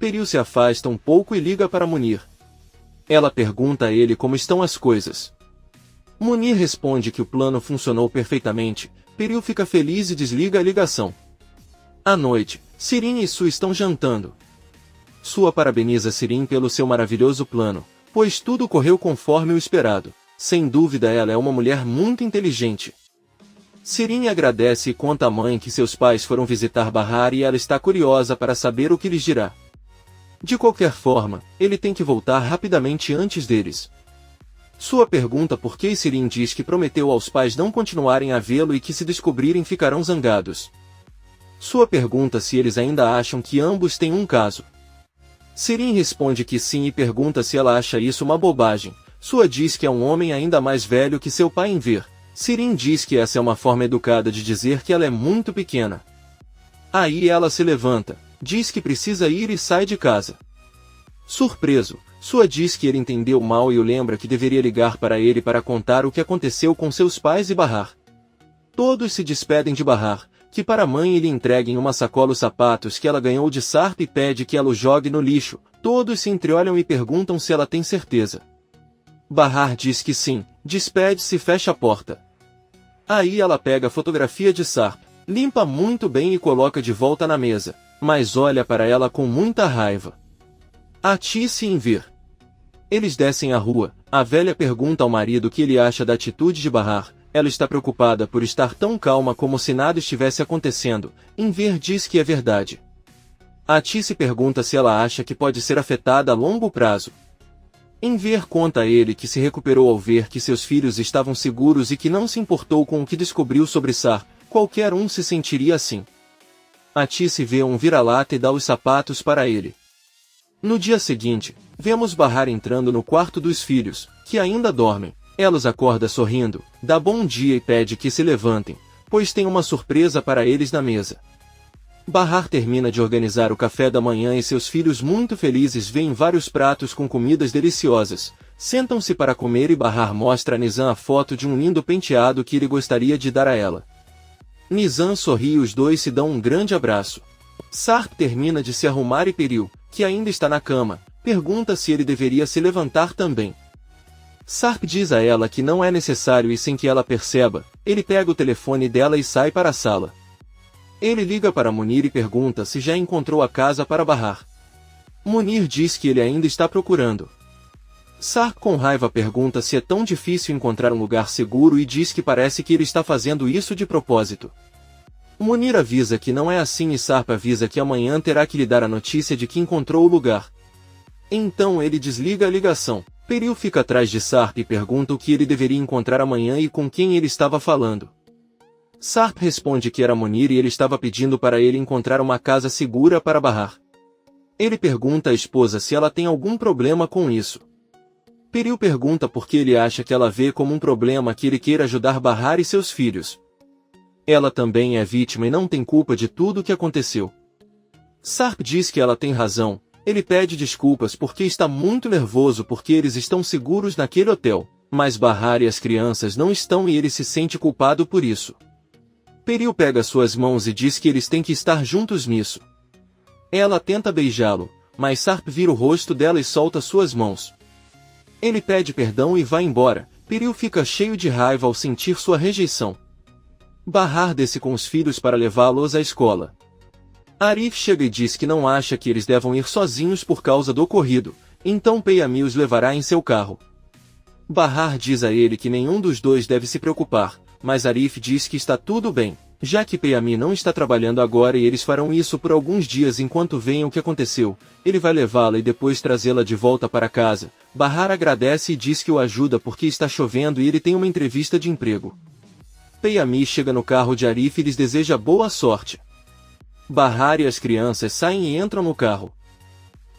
Peril se afasta um pouco e liga para Munir. Ela pergunta a ele como estão as coisas. Munir responde que o plano funcionou perfeitamente. Peril fica feliz e desliga a ligação. À noite, Sirin e Su estão jantando. Su parabeniza Sirin pelo seu maravilhoso plano, pois tudo correu conforme o esperado. Sem dúvida ela é uma mulher muito inteligente. Sirin agradece e conta à mãe que seus pais foram visitar Bahar e ela está curiosa para saber o que lhes dirá. De qualquer forma, ele tem que voltar rapidamente antes deles. Sua pergunta por que Sirin diz que prometeu aos pais não continuarem a vê-lo e que se descobrirem ficarão zangados. Sua pergunta se eles ainda acham que ambos têm um caso. Sirin responde que sim e pergunta se ela acha isso uma bobagem. Sua diz que é um homem ainda mais velho que seu pai em ver. Sirin diz que essa é uma forma educada de dizer que ela é muito pequena. Aí ela se levanta, diz que precisa ir e sai de casa. Surpreso, Sua diz que ele entendeu mal e o lembra que deveria ligar para ele para contar o que aconteceu com seus pais e Bahar. Todos se despedem de Bahar, que para a mãe lhe entreguem uma sacola os sapatos que ela ganhou de Sarp e pede que ela o jogue no lixo. Todos se entreolham e perguntam se ela tem certeza. Bahar diz que sim, despede-se e fecha a porta. Aí ela pega a fotografia de Sarp, limpa muito bem e coloca de volta na mesa, mas olha para ela com muita raiva. Atice em ver. Eles descem a rua, a velha pergunta ao marido o que ele acha da atitude de Bahar. Ela está preocupada por estar tão calma como se nada estivesse acontecendo. Enver diz que é verdade. Atice pergunta se ela acha que pode ser afetada a longo prazo. Enver conta a ele que se recuperou ao ver que seus filhos estavam seguros e que não se importou com o que descobriu sobre Sar. Qualquer um se sentiria assim. Atice vê um vira-lata e dá os sapatos para ele. No dia seguinte, vemos Bahar entrando no quarto dos filhos, que ainda dormem. Ela os acorda sorrindo, dá bom dia e pede que se levantem, pois tem uma surpresa para eles na mesa. Bahar termina de organizar o café da manhã e seus filhos muito felizes veem vários pratos com comidas deliciosas. Sentam-se para comer e Bahar mostra a Nizam a foto de um lindo penteado que ele gostaria de dar a ela. Nizam sorri e os dois se dão um grande abraço. Sarp termina de se arrumar e Peril, que ainda está na cama, pergunta se ele deveria se levantar também. Sarp diz a ela que não é necessário e sem que ela perceba, ele pega o telefone dela e sai para a sala. Ele liga para Munir e pergunta se já encontrou a casa para Bahar. Munir diz que ele ainda está procurando. Sarp com raiva pergunta se é tão difícil encontrar um lugar seguro e diz que parece que ele está fazendo isso de propósito. Munir avisa que não é assim e Sarp avisa que amanhã terá que lhe dar a notícia de que encontrou o lugar. Então ele desliga a ligação. Peril fica atrás de Sarp e pergunta o que ele deveria encontrar amanhã e com quem ele estava falando. Sarp responde que era Munir e ele estava pedindo para ele encontrar uma casa segura para Bahar. Ele pergunta à esposa se ela tem algum problema com isso. Peril pergunta por que ele acha que ela vê como um problema que ele queira ajudar Bahar e seus filhos. Ela também é vítima e não tem culpa de tudo o que aconteceu. Sarp diz que ela tem razão. Ele pede desculpas porque está muito nervoso porque eles estão seguros naquele hotel, mas Bahar e as crianças não estão e ele se sente culpado por isso. Peril pega suas mãos e diz que eles têm que estar juntos nisso. Ela tenta beijá-lo, mas Sarp vira o rosto dela e solta suas mãos. Ele pede perdão e vai embora. Peril fica cheio de raiva ao sentir sua rejeição. Bahar desce com os filhos para levá-los à escola. Arif chega e diz que não acha que eles devam ir sozinhos por causa do ocorrido, então Peyami os levará em seu carro. Bahar diz a ele que nenhum dos dois deve se preocupar, mas Arif diz que está tudo bem, já que Peyami não está trabalhando agora e eles farão isso por alguns dias enquanto veem o que aconteceu. Ele vai levá-la e depois trazê-la de volta para casa. Bahar agradece e diz que o ajuda porque está chovendo e ele tem uma entrevista de emprego. Peyami chega no carro de Arif e lhes deseja boa sorte. Bahar e as crianças saem e entram no carro.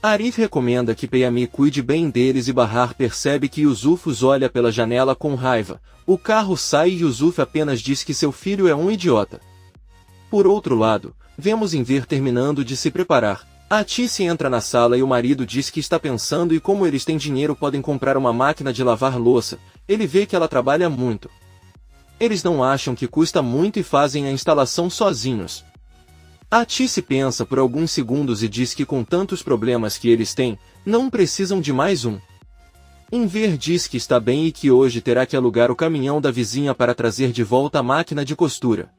Arif recomenda que Peyami cuide bem deles e Bahar percebe que Yusuf os olha pela janela com raiva. O carro sai e Yusuf apenas diz que seu filho é um idiota. Por outro lado, vemos Enver terminando de se preparar. Atice entra na sala e o marido diz que está pensando e como eles têm dinheiro podem comprar uma máquina de lavar louça. Ele vê que ela trabalha muito. Eles não acham que custa muito e fazem a instalação sozinhos. Atice pensa por alguns segundos e diz que com tantos problemas que eles têm, não precisam de mais um. Enver diz que está bem e que hoje terá que alugar o caminhão da vizinha para trazer de volta a máquina de costura.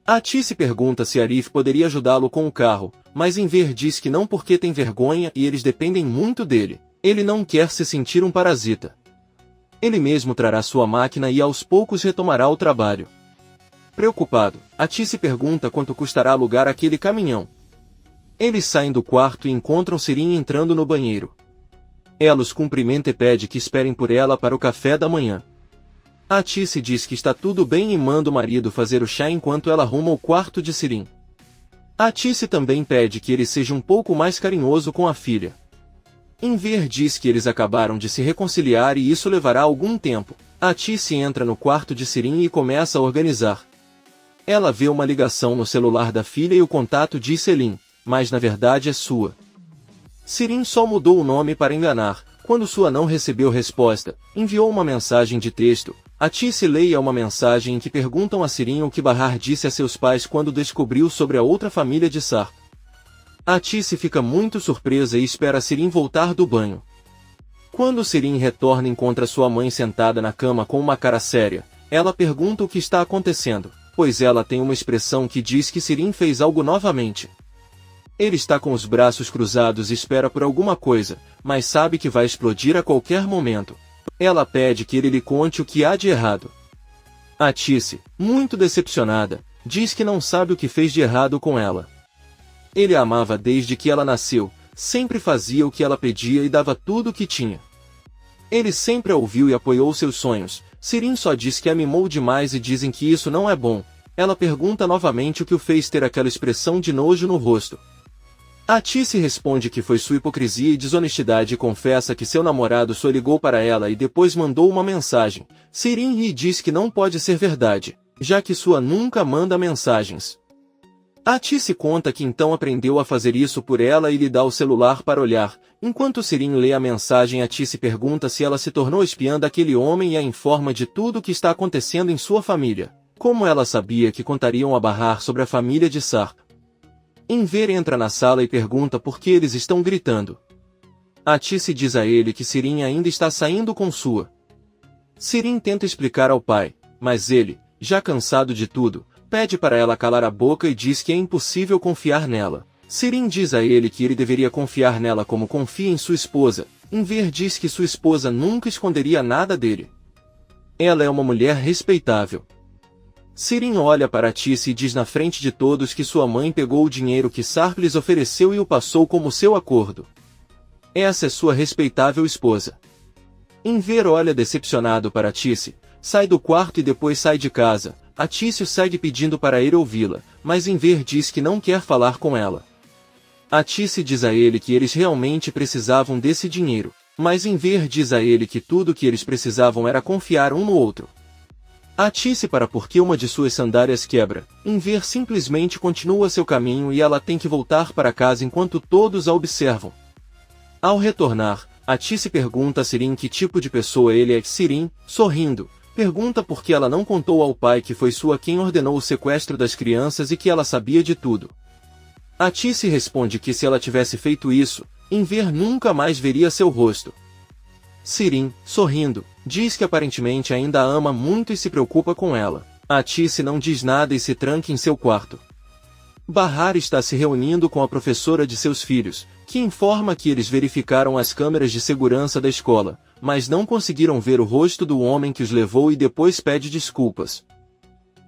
Atice pergunta se Arif poderia ajudá-lo com o carro, mas Enver diz que não porque tem vergonha e eles dependem muito dele. Ele não quer se sentir um parasita. Ele mesmo trará sua máquina e aos poucos retomará o trabalho. Preocupado, Atice pergunta quanto custará alugar aquele caminhão. Eles saem do quarto e encontram Sirin entrando no banheiro. Ela os cumprimenta e pede que esperem por ela para o café da manhã. Atice diz que está tudo bem e manda o marido fazer o chá enquanto ela arruma o quarto de Sirin. Atice também pede que ele seja um pouco mais carinhoso com a filha. Enver diz que eles acabaram de se reconciliar e isso levará algum tempo. Atice entra no quarto de Sirin e começa a organizar. Ela vê uma ligação no celular da filha e o contato diz Selim, mas na verdade é sua. Sirin só mudou o nome para enganar. Quando sua não recebeu resposta, enviou uma mensagem de texto. Atice leia uma mensagem em que perguntam a Sirin o que Bahar disse a seus pais quando descobriu sobre a outra família de Sar. Atice fica muito surpresa e espera Sirin voltar do banho. Quando Sirin retorna encontra sua mãe sentada na cama com uma cara séria. Ela pergunta o que está acontecendo, pois ela tem uma expressão que diz que Sirin fez algo novamente. Ele está com os braços cruzados e espera por alguma coisa, mas sabe que vai explodir a qualquer momento. Ela pede que ele lhe conte o que há de errado. Atice, muito decepcionada, diz que não sabe o que fez de errado com ela. Ele a amava desde que ela nasceu, sempre fazia o que ela pedia e dava tudo o que tinha. Ele sempre a ouviu e apoiou seus sonhos. Sirin só diz que a mimou demais e dizem que isso não é bom. Ela pergunta novamente o que o fez ter aquela expressão de nojo no rosto. Atice responde que foi sua hipocrisia e desonestidade e confessa que seu namorado só ligou para ela e depois mandou uma mensagem. Sirin ri e diz que não pode ser verdade, já que sua nunca manda mensagens. Atice conta que então aprendeu a fazer isso por ela e lhe dá o celular para olhar. Enquanto Sirin lê a mensagem, Atice pergunta se ela se tornou espiã daquele homem e a informa de tudo o que está acontecendo em sua família. Como ela sabia que contariam a Bahar sobre a família de Sar. Enver entra na sala e pergunta por que eles estão gritando. Atice diz a ele que Sirin ainda está saindo com sua. Sirin tenta explicar ao pai, mas ele, já cansado de tudo, pede para ela calar a boca e diz que é impossível confiar nela. Sirin diz a ele que ele deveria confiar nela como confia em sua esposa. Enver diz que sua esposa nunca esconderia nada dele. Ela é uma mulher respeitável. Sirin olha para Atice e diz na frente de todos que sua mãe pegou o dinheiro que Sarp lhes ofereceu e o passou como seu acordo. Essa é sua respeitável esposa. Enver olha decepcionado para Atice, sai do quarto e depois sai de casa. Atice segue pedindo para ir ouvi-la, mas Enver diz que não quer falar com ela. Atice diz a ele que eles realmente precisavam desse dinheiro, mas Enver diz a ele que tudo o que eles precisavam era confiar um no outro. Atice para porque uma de suas sandálias quebra. Enver simplesmente continua seu caminho e ela tem que voltar para casa enquanto todos a observam. Ao retornar, Atice pergunta a Sirin que tipo de pessoa ele é. Sirin, sorrindo, pergunta por que ela não contou ao pai que foi sua quem ordenou o sequestro das crianças e que ela sabia de tudo. Atice responde que se ela tivesse feito isso, Enver nunca mais veria seu rosto. Sirin, sorrindo, diz que aparentemente ainda a ama muito e se preocupa com ela. Atice não diz nada e se tranca em seu quarto. Bahar está se reunindo com a professora de seus filhos, que informa que eles verificaram as câmeras de segurança da escola, mas não conseguiram ver o rosto do homem que os levou e depois pede desculpas.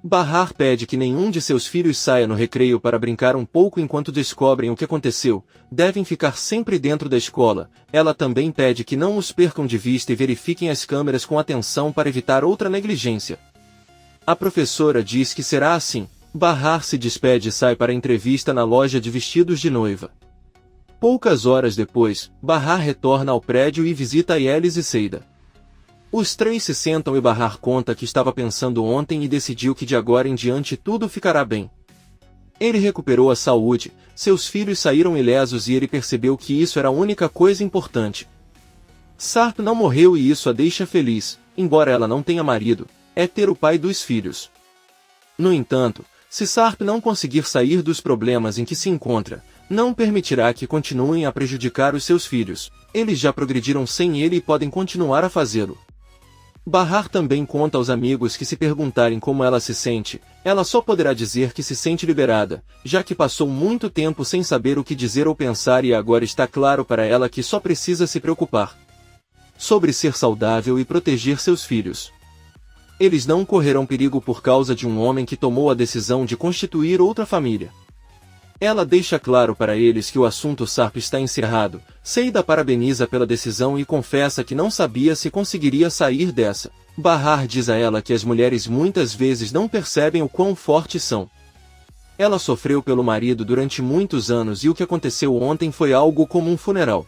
Bahar pede que nenhum de seus filhos saia no recreio para brincar um pouco enquanto descobrem o que aconteceu, devem ficar sempre dentro da escola. Ela também pede que não os percam de vista e verifiquem as câmeras com atenção para evitar outra negligência. A professora diz que será assim. Bahar se despede e sai para a entrevista na loja de vestidos de noiva. Poucas horas depois, Bahar retorna ao prédio e visita Yelis e Seida. Os três se sentam e Bahar conta que estava pensando ontem e decidiu que de agora em diante tudo ficará bem. Ele recuperou a saúde, seus filhos saíram ilesos e ele percebeu que isso era a única coisa importante. Sarp não morreu e isso a deixa feliz, embora ela não tenha marido, é ter o pai dos filhos. No entanto, Se Sarp não conseguir sair dos problemas em que se encontra, não permitirá que continuem a prejudicar os seus filhos. Eles já progrediram sem ele e podem continuar a fazê-lo. Bahar também conta aos amigos que se perguntarem como ela se sente, ela só poderá dizer que se sente liberada, já que passou muito tempo sem saber o que dizer ou pensar e agora está claro para ela que só precisa se preocupar sobre ser saudável e proteger seus filhos. Eles não correrão perigo por causa de um homem que tomou a decisão de constituir outra família. Ela deixa claro para eles que o assunto Sarp está encerrado. Seida parabeniza pela decisão e confessa que não sabia se conseguiria sair dessa. Bahar diz a ela que as mulheres muitas vezes não percebem o quão fortes são. Ela sofreu pelo marido durante muitos anos e o que aconteceu ontem foi algo como um funeral.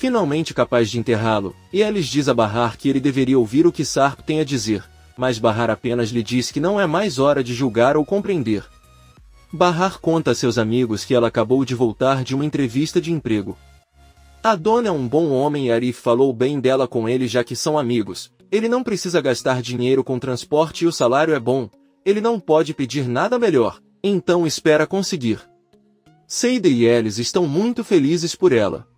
Finalmente capaz de enterrá-lo, e Elis diz a Bahar que ele deveria ouvir o que Sarp tem a dizer, mas Bahar apenas lhe diz que não é mais hora de julgar ou compreender. Bahar conta a seus amigos que ela acabou de voltar de uma entrevista de emprego. Adon é um bom homem e Arif falou bem dela com ele já que são amigos. Ele não precisa gastar dinheiro com transporte e o salário é bom. Ele não pode pedir nada melhor, então espera conseguir. Seida e Elis estão muito felizes por ela.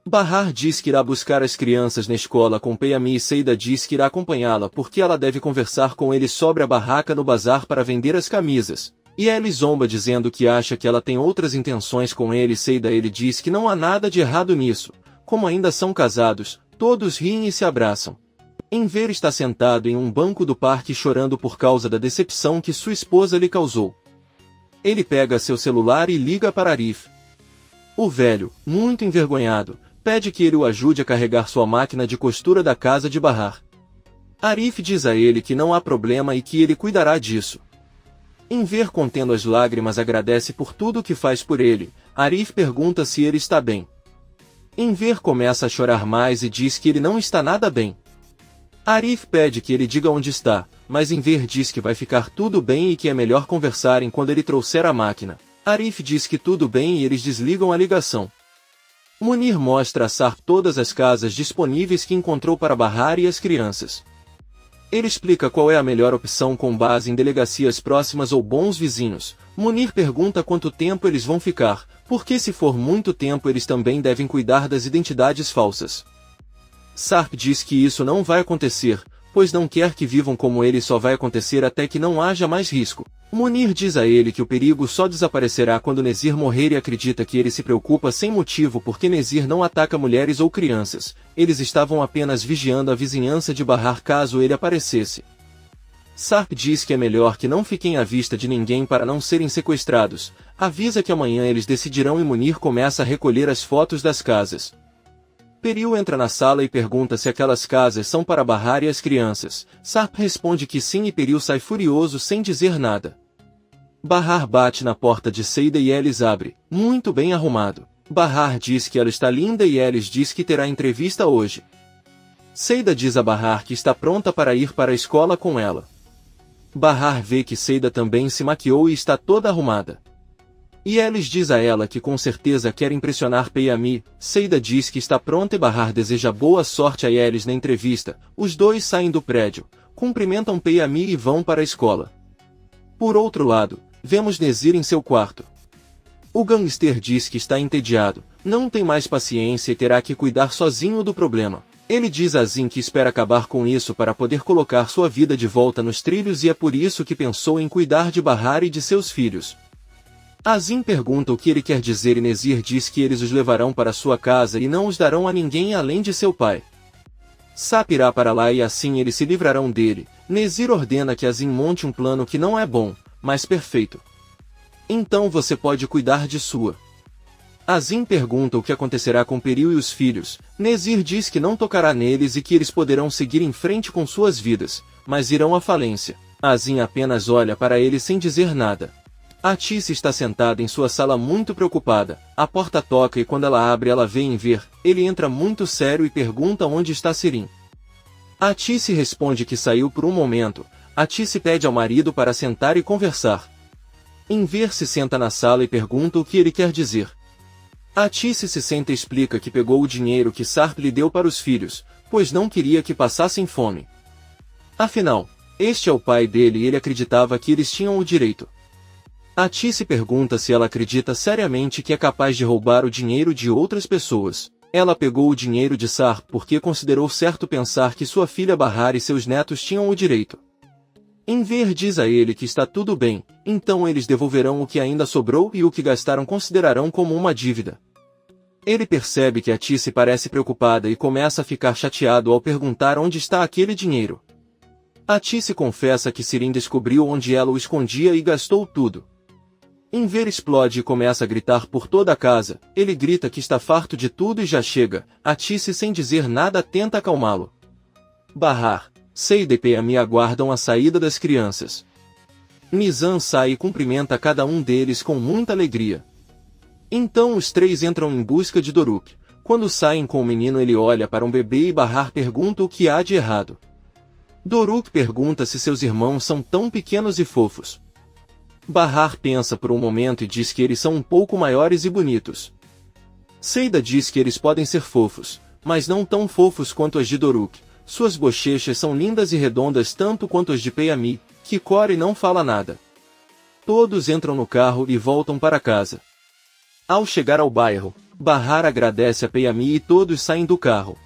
Bahar diz que irá buscar as crianças na escola com Peyami e Seida diz que irá acompanhá-la porque ela deve conversar com ele sobre a barraca no bazar para vender as camisas. E Elis zomba dizendo que acha que ela tem outras intenções com ele. Seida ele diz que não há nada de errado nisso. Como ainda são casados, todos riem e se abraçam. Enver está sentado em um banco do parque chorando por causa da decepção que sua esposa lhe causou. Ele pega seu celular e liga para Arif. O velho, muito envergonhado, pede que ele o ajude a carregar sua máquina de costura da casa de Bahar. Arif diz a ele que não há problema e que ele cuidará disso. Enver contendo as lágrimas agradece por tudo que faz por ele. Arif pergunta se ele está bem. Enver começa a chorar mais e diz que ele não está nada bem. Arif pede que ele diga onde está, mas Enver diz que vai ficar tudo bem e que é melhor conversarem quando ele trouxer a máquina. Arif diz que tudo bem e eles desligam a ligação. Munir mostra a Sarp todas as casas disponíveis que encontrou para Bahar e as crianças. Ele explica qual é a melhor opção com base em delegacias próximas ou bons vizinhos. Munir pergunta quanto tempo eles vão ficar, porque se for muito tempo eles também devem cuidar das identidades falsas. Sarp diz que isso não vai acontecer, pois não quer que vivam como ele, só vai acontecer até que não haja mais risco. Munir diz a ele que o perigo só desaparecerá quando Nezir morrer e acredita que ele se preocupa sem motivo porque Nezir não ataca mulheres ou crianças. Eles estavam apenas vigiando a vizinhança de Bahar caso ele aparecesse. Sarp diz que é melhor que não fiquem à vista de ninguém para não serem sequestrados. Avisa que amanhã eles decidirão e Munir começa a recolher as fotos das casas. Peril entra na sala e pergunta se aquelas casas são para Bahar e as crianças. Sarp responde que sim e Peril sai furioso sem dizer nada. Bahar bate na porta de Seida e Elis abre, muito bem arrumado. Bahar diz que ela está linda e Elis diz que terá entrevista hoje. Seida diz a Bahar que está pronta para ir para a escola com ela. Bahar vê que Seida também se maquiou e está toda arrumada. E Elis diz a ela que com certeza quer impressionar Peyami. Seida diz que está pronta e Bahar deseja boa sorte a Elis na entrevista. Os dois saem do prédio, cumprimentam Peyami e vão para a escola. Por outro lado, vemos Nezir em seu quarto. O gangster diz que está entediado, não tem mais paciência e terá que cuidar sozinho do problema. Ele diz a Zin que espera acabar com isso para poder colocar sua vida de volta nos trilhos e é por isso que pensou em cuidar de Bahar e de seus filhos. Azim pergunta o que ele quer dizer e Nezir diz que eles os levarão para sua casa e não os darão a ninguém além de seu pai. Sap irá para lá e assim eles se livrarão dele. Nezir ordena que Azim monte um plano que não é bom, mas perfeito. Então você pode cuidar de sua. Azim pergunta o que acontecerá com Peril e os filhos. Nezir diz que não tocará neles e que eles poderão seguir em frente com suas vidas, mas irão à falência. Azim apenas olha para ele sem dizer nada. Atice está sentada em sua sala muito preocupada. A porta toca e quando ela abre ela vê Enver. Ele entra muito sério e pergunta onde está Sirin. Atice responde que saiu por um momento. Atice pede ao marido para sentar e conversar. Enver se senta na sala e pergunta o que ele quer dizer. Atice se senta e explica que pegou o dinheiro que Sarp lhe deu para os filhos, pois não queria que passassem fome. Afinal, Este é o pai dele e ele acreditava que eles tinham o direito. Atice pergunta se ela acredita seriamente que é capaz de roubar o dinheiro de outras pessoas. Ela pegou o dinheiro de Sarp porque considerou certo pensar que sua filha Bahar e seus netos tinham o direito. Enver diz a ele que está tudo bem, então eles devolverão o que ainda sobrou e o que gastaram considerarão como uma dívida. Ele percebe que Atice parece preocupada e começa a ficar chateado ao perguntar onde está aquele dinheiro. Atice confessa que Sirin descobriu onde ela o escondia e gastou tudo. Enver explode e começa a gritar por toda a casa. Ele grita que está farto de tudo e já chega. Atice, sem dizer nada, tenta acalmá-lo. Bahar, Seida e Peyami aguardam a saída das crianças. Nizam sai e cumprimenta cada um deles com muita alegria. Então os três entram em busca de Doruk. Quando saem com o menino, ele olha para um bebê e Bahar pergunta o que há de errado. Doruk pergunta se seus irmãos são tão pequenos e fofos. Bahar pensa por um momento e diz que eles são um pouco maiores e bonitos. Seida diz que eles podem ser fofos, mas não tão fofos quanto as de Doruk. Suas bochechas são lindas e redondas tanto quanto as de Peyami, que Kore não fala nada. Todos entram no carro e voltam para casa. Ao chegar ao bairro, Bahar agradece a Peyami e todos saem do carro.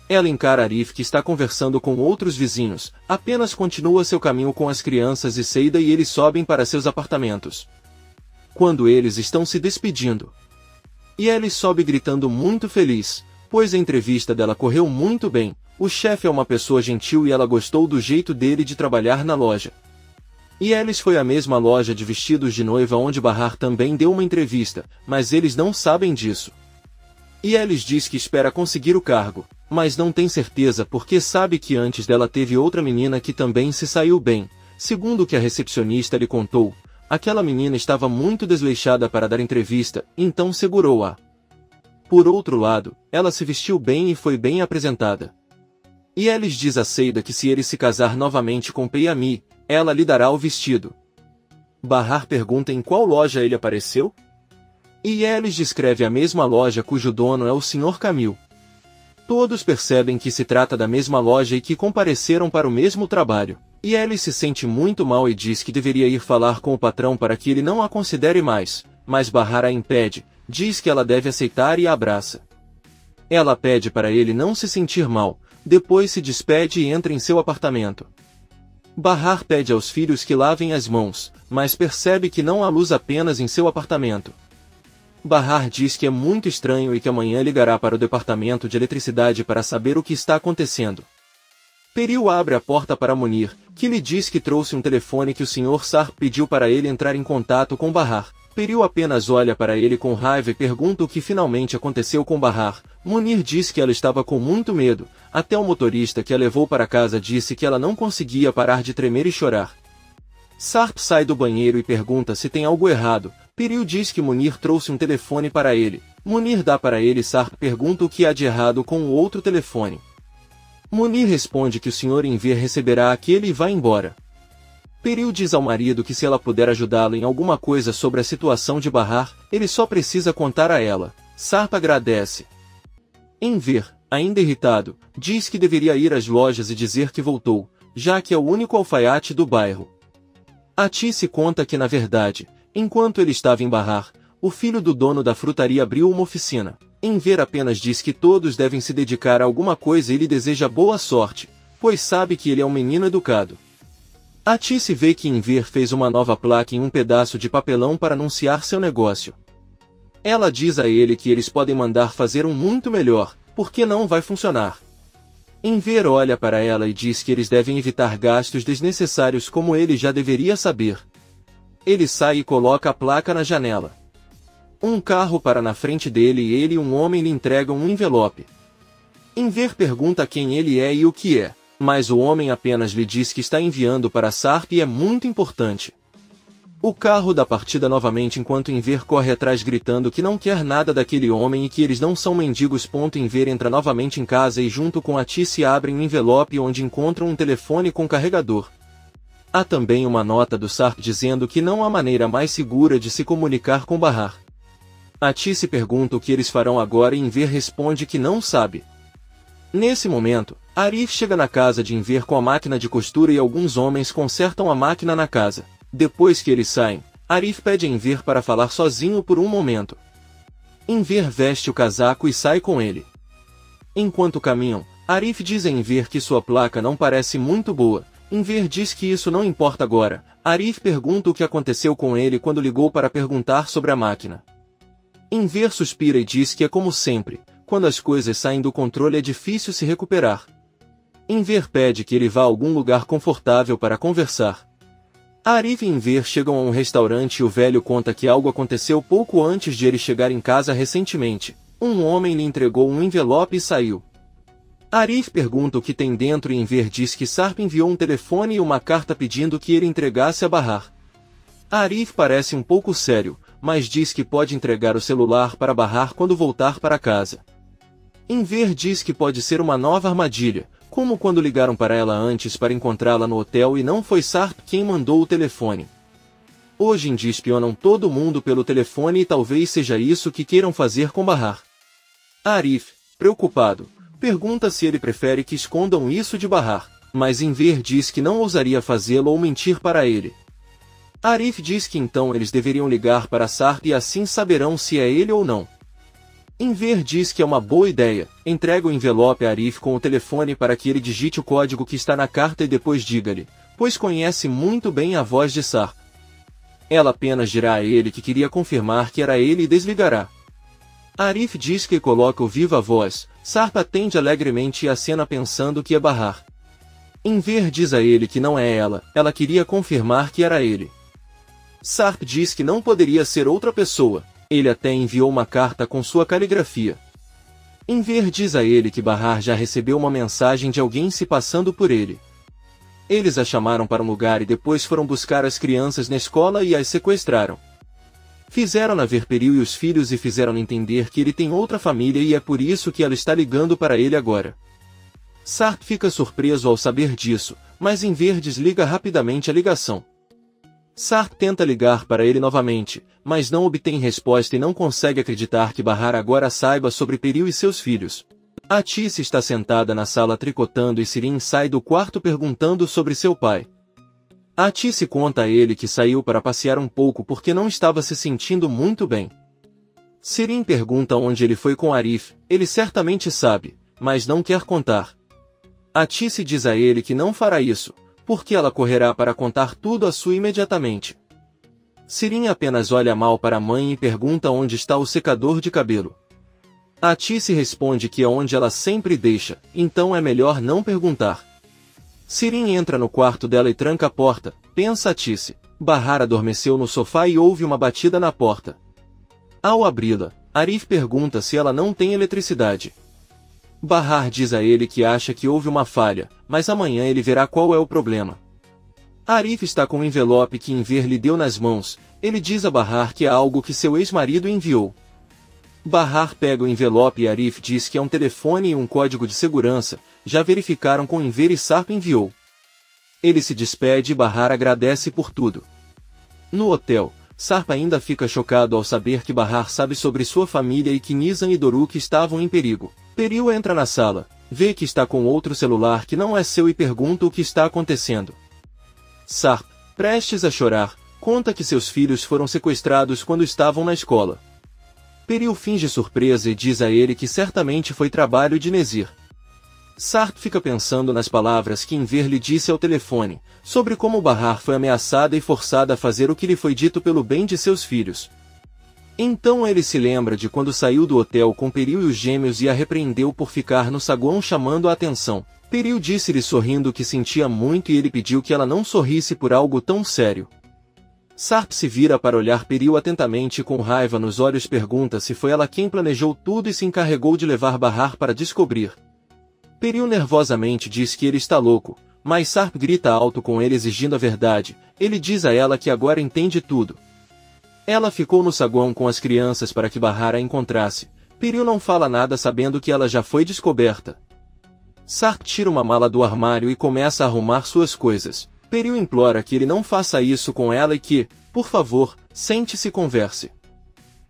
Ela encara Arif, que está conversando com outros vizinhos, apenas continua seu caminho com as crianças e Seida, e eles sobem para seus apartamentos. Quando eles estão se despedindo, Yelis sobe gritando muito feliz, pois a entrevista dela correu muito bem. O chefe é uma pessoa gentil e ela gostou do jeito dele de trabalhar na loja. Yelis foi à mesma loja de vestidos de noiva onde Bahar também deu uma entrevista, mas eles não sabem disso. Yelis diz que espera conseguir o cargo, mas não tem certeza porque sabe que antes dela teve outra menina que também se saiu bem. Segundo o que a recepcionista lhe contou, aquela menina estava muito desleixada para dar entrevista, então segurou-a. Por outro lado, ela se vestiu bem e foi bem apresentada. Yelis diz a Seida que se ele se casar novamente com Peyami, ela lhe dará o vestido. Bahar pergunta em qual loja ele apareceu? E Yelis descreve a mesma loja cujo dono é o Sr. Camil. Todos percebem que se trata da mesma loja e que compareceram para o mesmo trabalho. Yelis se sente muito mal e diz que deveria ir falar com o patrão para que ele não a considere mais, mas Bahar a impede, diz que ela deve aceitar e a abraça. Ela pede para ele não se sentir mal, depois se despede e entra em seu apartamento. Bahar pede aos filhos que lavem as mãos, mas percebe que não há luz apenas em seu apartamento. Bahar diz que é muito estranho e que amanhã ligará para o departamento de eletricidade para saber o que está acontecendo. Peril abre a porta para Munir, que lhe diz que trouxe um telefone que o Sr. Sarp pediu para ele entrar em contato com Bahar. Peril apenas olha para ele com raiva e pergunta o que finalmente aconteceu com Bahar. Munir diz que ela estava com muito medo, até o motorista que a levou para casa disse que ela não conseguia parar de tremer e chorar. Sarp sai do banheiro e pergunta se tem algo errado. Peril diz que Munir trouxe um telefone para ele. Munir dá para ele e Sarp pergunta o que há de errado com o outro telefone. Munir responde que o Sr. Enver receberá aquele e vai embora. Peril diz ao marido que se ela puder ajudá-lo em alguma coisa sobre a situação de Bahar, ele só precisa contar a ela. Sarp agradece. Enver, ainda irritado, diz que deveria ir às lojas e dizer que voltou, já que é o único alfaiate do bairro. Atice conta que na verdade, enquanto ele estava em Bahar, o filho do dono da frutaria abriu uma oficina. Enver apenas diz que todos devem se dedicar a alguma coisa e lhe deseja boa sorte, pois sabe que ele é um menino educado. Atice vê que Enver fez uma nova placa em um pedaço de papelão para anunciar seu negócio. Ela diz a ele que eles podem mandar fazer um muito melhor, porque não vai funcionar. Enver olha para ela e diz que eles devem evitar gastos desnecessários como ele já deveria saber. Ele sai e coloca a placa na janela. Um carro para na frente dele e ele e um homem lhe entregam um envelope. Enver pergunta quem ele é e o que é, mas o homem apenas lhe diz que está enviando para Sarp e é muito importante. O carro dá partida novamente enquanto Enver corre atrás gritando que não quer nada daquele homem e que eles não são mendigos. Enver entra novamente em casa e junto com Atice abrem um envelope onde encontram um telefone com carregador. Há também uma nota do Sarp dizendo que não há maneira mais segura de se comunicar com Bahar. Atice pergunta o que eles farão agora e Enver responde que não sabe. Nesse momento, Arif chega na casa de Enver com a máquina de costura e alguns homens consertam a máquina na casa. Depois que eles saem, Arif pede a Enver para falar sozinho por um momento. Enver veste o casaco e sai com ele. Enquanto caminham, Arif diz a Enver que sua placa não parece muito boa. Enver diz que isso não importa agora. Arif pergunta o que aconteceu com ele quando ligou para perguntar sobre a máquina. Enver suspira e diz que é como sempre, quando as coisas saem do controle é difícil se recuperar. Enver pede que ele vá a algum lugar confortável para conversar. Arif e Enver chegam a um restaurante e o velho conta que algo aconteceu pouco antes de ele chegar em casa recentemente. Um homem lhe entregou um envelope e saiu. Arif pergunta o que tem dentro e Enver diz que Sarp enviou um telefone e uma carta pedindo que ele entregasse a Bahar. Arif parece um pouco sério, mas diz que pode entregar o celular para Bahar quando voltar para casa. Enver diz que pode ser uma nova armadilha, como quando ligaram para ela antes para encontrá-la no hotel e não foi Sarp quem mandou o telefone. Hoje em dia espionam todo mundo pelo telefone e talvez seja isso que queiram fazer com Bahar. Arif, preocupado, pergunta se ele prefere que escondam isso de Bahar, mas Enver diz que não ousaria fazê-lo ou mentir para ele. Arif diz que então eles deveriam ligar para Sarp e assim saberão se é ele ou não. Enver diz que é uma boa ideia, entrega o envelope a Arif com o telefone para que ele digite o código que está na carta e depois diga-lhe, pois conhece muito bem a voz de Sarp. Ela apenas dirá a ele que queria confirmar que era ele e desligará. Arif diz que coloca o viva voz, Sarp atende alegremente e acena pensando que é Bahar. Enver diz a ele que não é ela queria confirmar que era ele. Sarp diz que não poderia ser outra pessoa, ele até enviou uma carta com sua caligrafia. Enver diz a ele que Bahar já recebeu uma mensagem de alguém se passando por ele. Eles a chamaram para um lugar e depois foram buscar as crianças na escola e as sequestraram. Fizeram-na ver Peril e os filhos e fizeram-na entender que ele tem outra família e é por isso que ela está ligando para ele agora. Sarp fica surpreso ao saber disso, mas Enver desliga rapidamente a ligação. Sarp tenta ligar para ele novamente, mas não obtém resposta e não consegue acreditar que Bahar agora saiba sobre Peril e seus filhos. Atice está sentada na sala tricotando e Sirin sai do quarto perguntando sobre seu pai. Atice conta a ele que saiu para passear um pouco porque não estava se sentindo muito bem. Sirin pergunta onde ele foi com Arif, ele certamente sabe, mas não quer contar. Atice diz a ele que não fará isso, porque ela correrá para contar tudo a Sue imediatamente. Sirin apenas olha mal para a mãe e pergunta onde está o secador de cabelo. Atice responde que é onde ela sempre deixa, então é melhor não perguntar. Sirin entra no quarto dela e tranca a porta, pensa Atice. Bahar adormeceu no sofá e ouve uma batida na porta. Ao abri-la, Arif pergunta se ela não tem eletricidade. Bahar diz a ele que acha que houve uma falha, mas amanhã ele verá qual é o problema. Arif está com o envelope que Enver lhe deu nas mãos, ele diz a Bahar que é algo que seu ex-marido enviou. Bahar pega o envelope e Arif diz que é um telefone e um código de segurança, já verificaram com Enver e Sarp enviou. Ele se despede e Bahar agradece por tudo. No hotel, Sarp ainda fica chocado ao saber que Bahar sabe sobre sua família e que Nizam e Doruk estavam em perigo. Peril entra na sala, vê que está com outro celular que não é seu e pergunta o que está acontecendo. Sarp, prestes a chorar, conta que seus filhos foram sequestrados quando estavam na escola. Peril finge surpresa e diz a ele que certamente foi trabalho de Nezir. Sarp fica pensando nas palavras que Enver lhe disse ao telefone, sobre como Bahar foi ameaçada e forçada a fazer o que lhe foi dito pelo bem de seus filhos. Então ele se lembra de quando saiu do hotel com Peril e os gêmeos e a repreendeu por ficar no saguão chamando a atenção. Peril disse-lhe sorrindo que sentia muito e ele pediu que ela não sorrisse por algo tão sério. Sarp se vira para olhar Peril atentamente e com raiva nos olhos pergunta se foi ela quem planejou tudo e se encarregou de levar Bahar para descobrir. Peril nervosamente diz que ele está louco, mas Sarp grita alto com ele exigindo a verdade, ele diz a ela que agora entende tudo. Ela ficou no saguão com as crianças para que Bahar a encontrasse. Peril não fala nada sabendo que ela já foi descoberta. Sarp tira uma mala do armário e começa a arrumar suas coisas. Peril implora que ele não faça isso com ela e que, por favor, sente-se e converse.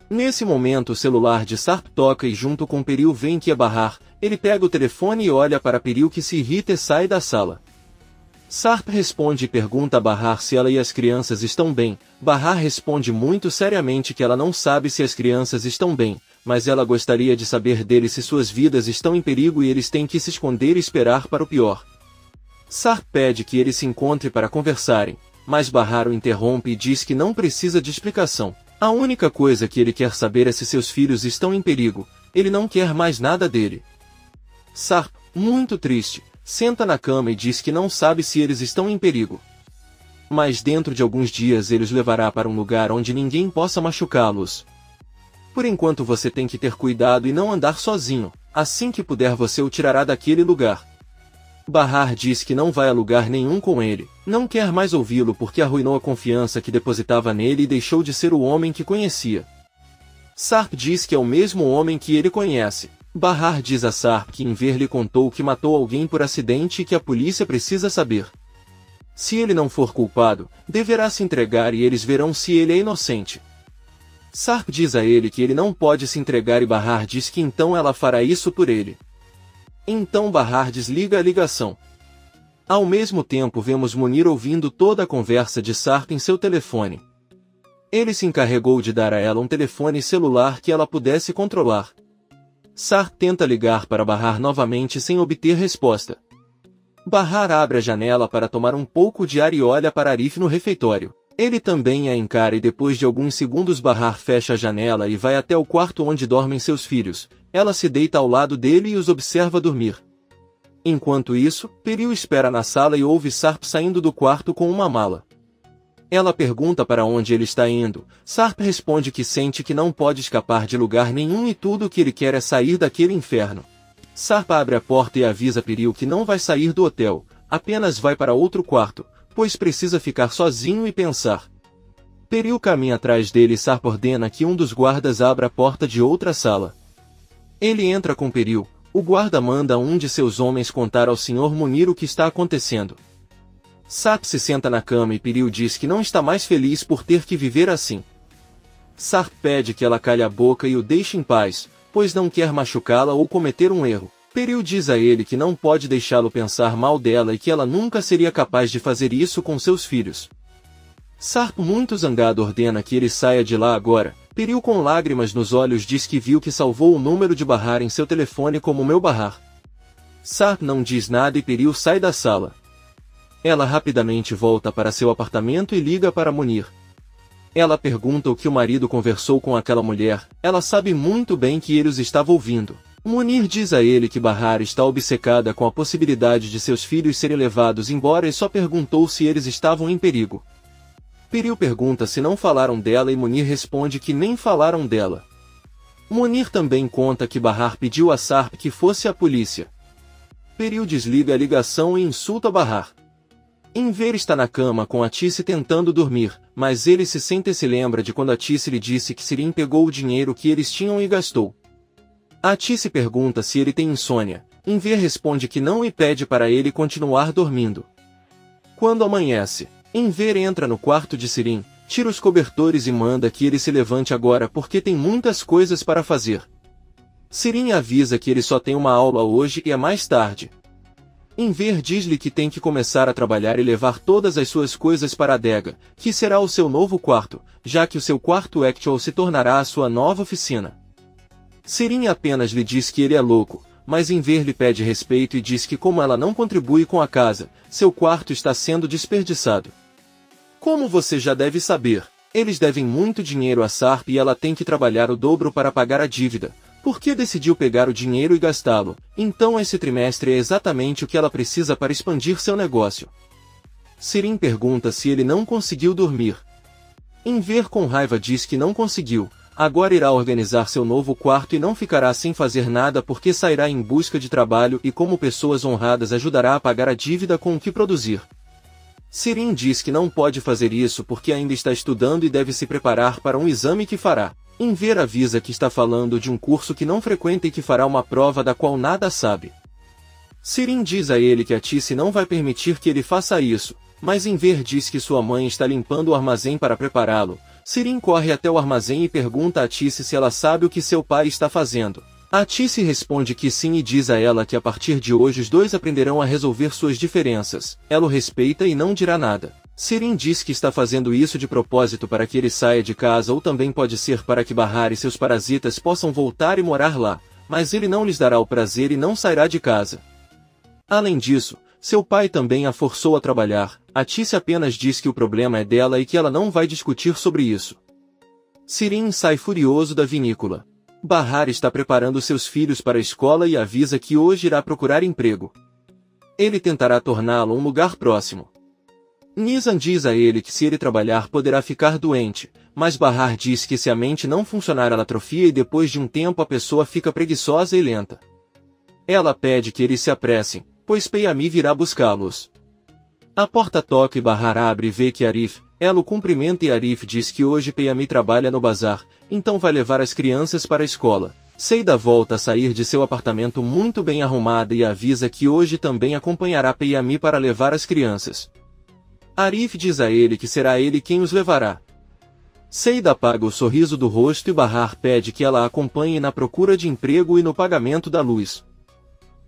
Nesse momento o celular de Sarp toca e junto com Peril vem que é Bahar, Ele pega o telefone e olha para Peril, que se irrita e sai da sala. Sarp responde e pergunta a Bahar se ela e as crianças estão bem. Bahar responde muito seriamente que ela não sabe se as crianças estão bem, mas ela gostaria de saber deles se suas vidas estão em perigo e eles têm que se esconder e esperar para o pior. Sarp pede que ele se encontre para conversarem, mas Bahar o interrompe e diz que não precisa de explicação. A única coisa que ele quer saber é se seus filhos estão em perigo. Ele não quer mais nada dele. Sarp, muito triste, senta na cama e diz que não sabe se eles estão em perigo. Mas dentro de alguns dias ele os levará para um lugar onde ninguém possa machucá-los. Por enquanto você tem que ter cuidado e não andar sozinho. Assim que puder você o tirará daquele lugar. Bahar diz que não vai a lugar nenhum com ele. Não quer mais ouvi-lo porque arruinou a confiança que depositava nele e deixou de ser o homem que conhecia. Sarp diz que é o mesmo homem que ele conhece. Bahar diz a Sarp que Enver lhe contou que matou alguém por acidente e que a polícia precisa saber. Se ele não for culpado, deverá se entregar e eles verão se ele é inocente. Sarp diz a ele que ele não pode se entregar e Bahar diz que então ela fará isso por ele. Então Bahar desliga a ligação. Ao mesmo tempo vemos Munir ouvindo toda a conversa de Sarp em seu telefone. Ele se encarregou de dar a ela um telefone celular que ela pudesse controlar. Sarp tenta ligar para Bahar novamente sem obter resposta. Bahar abre a janela para tomar um pouco de ar e olha para Arif no refeitório. Ele também a encara e depois de alguns segundos Bahar fecha a janela e vai até o quarto onde dormem seus filhos. Ela se deita ao lado dele e os observa dormir. Enquanto isso, Peril espera na sala e ouve Sarp saindo do quarto com uma mala. Ela pergunta para onde ele está indo. Sarp responde que sente que não pode escapar de lugar nenhum e tudo o que ele quer é sair daquele inferno. Sarp abre a porta e avisa Peril que não vai sair do hotel, apenas vai para outro quarto, pois precisa ficar sozinho e pensar. Peril caminha atrás dele e Sarp ordena que um dos guardas abra a porta de outra sala. Ele entra com Peril. O guarda manda um de seus homens contar ao Sr. Munir o que está acontecendo. Sarp se senta na cama e Peril diz que não está mais feliz por ter que viver assim. Sarp pede que ela calhe a boca e o deixe em paz, pois não quer machucá-la ou cometer um erro. Peril diz a ele que não pode deixá-lo pensar mal dela e que ela nunca seria capaz de fazer isso com seus filhos. Sarp, muito zangado, ordena que ele saia de lá agora. Peril, com lágrimas nos olhos, diz que viu que salvou o número de Bahar em seu telefone como meu Bahar. Sarp não diz nada e Peril sai da sala. Ela rapidamente volta para seu apartamento e liga para Munir. Ela pergunta o que o marido conversou com aquela mulher. Ela sabe muito bem que ele os estava ouvindo. Munir diz a ele que Bahar está obcecada com a possibilidade de seus filhos serem levados embora e só perguntou se eles estavam em perigo. Peril pergunta se não falaram dela e Munir responde que nem falaram dela. Munir também conta que Bahar pediu a Sarp que fosse à polícia. Peril desliga a ligação e insulta Bahar. Enver está na cama com a Tice tentando dormir, mas ele se sente e se lembra de quando a Tice lhe disse que Sirin pegou o dinheiro que eles tinham e gastou. A Tice pergunta se ele tem insônia. Enver responde que não e pede para ele continuar dormindo. Quando amanhece, Enver entra no quarto de Sirin, tira os cobertores e manda que ele se levante agora porque tem muitas coisas para fazer. Sirin avisa que ele só tem uma aula hoje e é mais tarde. Enver diz-lhe que tem que começar a trabalhar e levar todas as suas coisas para a adega, que será o seu novo quarto, já que o seu quarto actual se tornará a sua nova oficina. Sirin apenas lhe diz que ele é louco, mas Enver lhe pede respeito e diz que como ela não contribui com a casa, seu quarto está sendo desperdiçado. Como você já deve saber, eles devem muito dinheiro a Sarp e ela tem que trabalhar o dobro para pagar a dívida. Por que decidiu pegar o dinheiro e gastá-lo? Então esse trimestre é exatamente o que ela precisa para expandir seu negócio. Sirin pergunta se ele não conseguiu dormir. Enver com raiva diz que não conseguiu. Agora irá organizar seu novo quarto e não ficará sem fazer nada porque sairá em busca de trabalho e como pessoas honradas ajudará a pagar a dívida com o que produzir. Sirin diz que não pode fazer isso porque ainda está estudando e deve se preparar para um exame que fará. Enver avisa que está falando de um curso que não frequenta e que fará uma prova da qual nada sabe. Sirin diz a ele que a Tice não vai permitir que ele faça isso, mas Enver diz que sua mãe está limpando o armazém para prepará-lo. Sirin corre até o armazém e pergunta a Tice se ela sabe o que seu pai está fazendo. Atice responde que sim e diz a ela que a partir de hoje os dois aprenderão a resolver suas diferenças. Ela o respeita e não dirá nada. Sirin diz que está fazendo isso de propósito para que ele saia de casa ou também pode ser para que Bahar e seus parasitas possam voltar e morar lá, mas ele não lhes dará o prazer e não sairá de casa. Além disso, seu pai também a forçou a trabalhar. Atice apenas diz que o problema é dela e que ela não vai discutir sobre isso. Sirin sai furioso da vinícola. Bahar está preparando seus filhos para a escola e avisa que hoje irá procurar emprego. Ele tentará torná-lo um lugar próximo. Nizam diz a ele que se ele trabalhar poderá ficar doente, mas Bahar diz que se a mente não funcionar ela atrofia e depois de um tempo a pessoa fica preguiçosa e lenta. Ela pede que eles se apressem, pois Peyami virá buscá-los. A porta toca e Bahar abre e vê que Arif. Ela o cumprimenta e Arif diz que hoje Peyami trabalha no bazar, então vai levar as crianças para a escola. Seida volta a sair de seu apartamento muito bem arrumada e avisa que hoje também acompanhará Peyami para levar as crianças. Arif diz a ele que será ele quem os levará. Seida apaga o sorriso do rosto e Bahar pede que ela a acompanhe na procura de emprego e no pagamento da luz.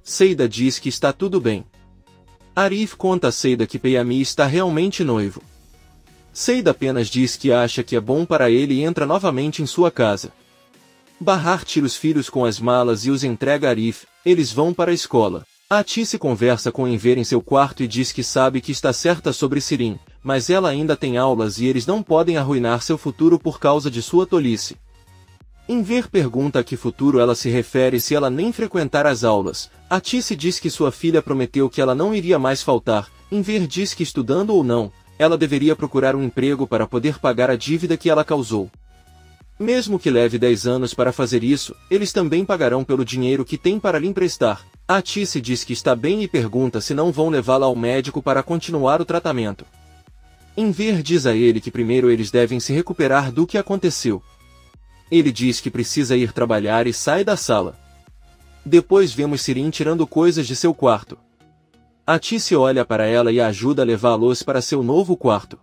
Seida diz que está tudo bem. Arif conta a Seida que Peyami está realmente noivo. Seida apenas diz que acha que é bom para ele e entra novamente em sua casa. Bahar tira os filhos com as malas e os entrega a Arif. Eles vão para a escola. Atice conversa com Enver em seu quarto e diz que sabe que está certa sobre Sirin, mas ela ainda tem aulas e eles não podem arruinar seu futuro por causa de sua tolice. Enver pergunta a que futuro ela se refere se ela nem frequentar as aulas. Atice diz que sua filha prometeu que ela não iria mais faltar. Enver diz que estudando ou não, ela deveria procurar um emprego para poder pagar a dívida que ela causou. Mesmo que leve 10 anos para fazer isso, eles também pagarão pelo dinheiro que tem para lhe emprestar. Atice diz que está bem e pergunta se não vão levá-la ao médico para continuar o tratamento. Enver diz a ele que primeiro eles devem se recuperar do que aconteceu. Ele diz que precisa ir trabalhar e sai da sala. Depois vemos Sirin tirando coisas de seu quarto. Atice olha para ela e a ajuda a levá-los para seu novo quarto.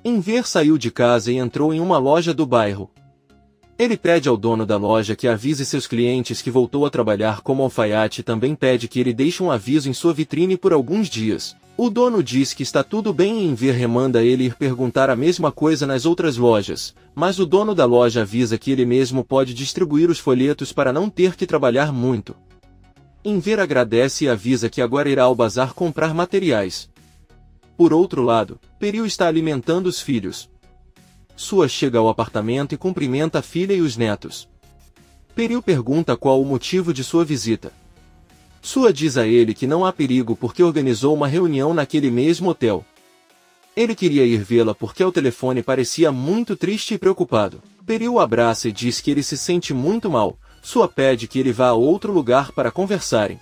Enver saiu de casa e entrou em uma loja do bairro. Ele pede ao dono da loja que avise seus clientes que voltou a trabalhar como alfaiate e também pede que ele deixe um aviso em sua vitrine por alguns dias. O dono diz que está tudo bem e Enver remanda ele ir perguntar a mesma coisa nas outras lojas, mas o dono da loja avisa que ele mesmo pode distribuir os folhetos para não ter que trabalhar muito. Enver agradece e avisa que agora irá ao bazar comprar materiais. Por outro lado, Peril está alimentando os filhos. Sua chega ao apartamento e cumprimenta a filha e os netos. Peril pergunta qual o motivo de sua visita. Sua diz a ele que não há perigo porque organizou uma reunião naquele mesmo hotel. Ele queria ir vê-la porque ao telefone parecia muito triste e preocupado. Peril o abraça e diz que ele se sente muito mal. Sua pede que ele vá a outro lugar para conversarem.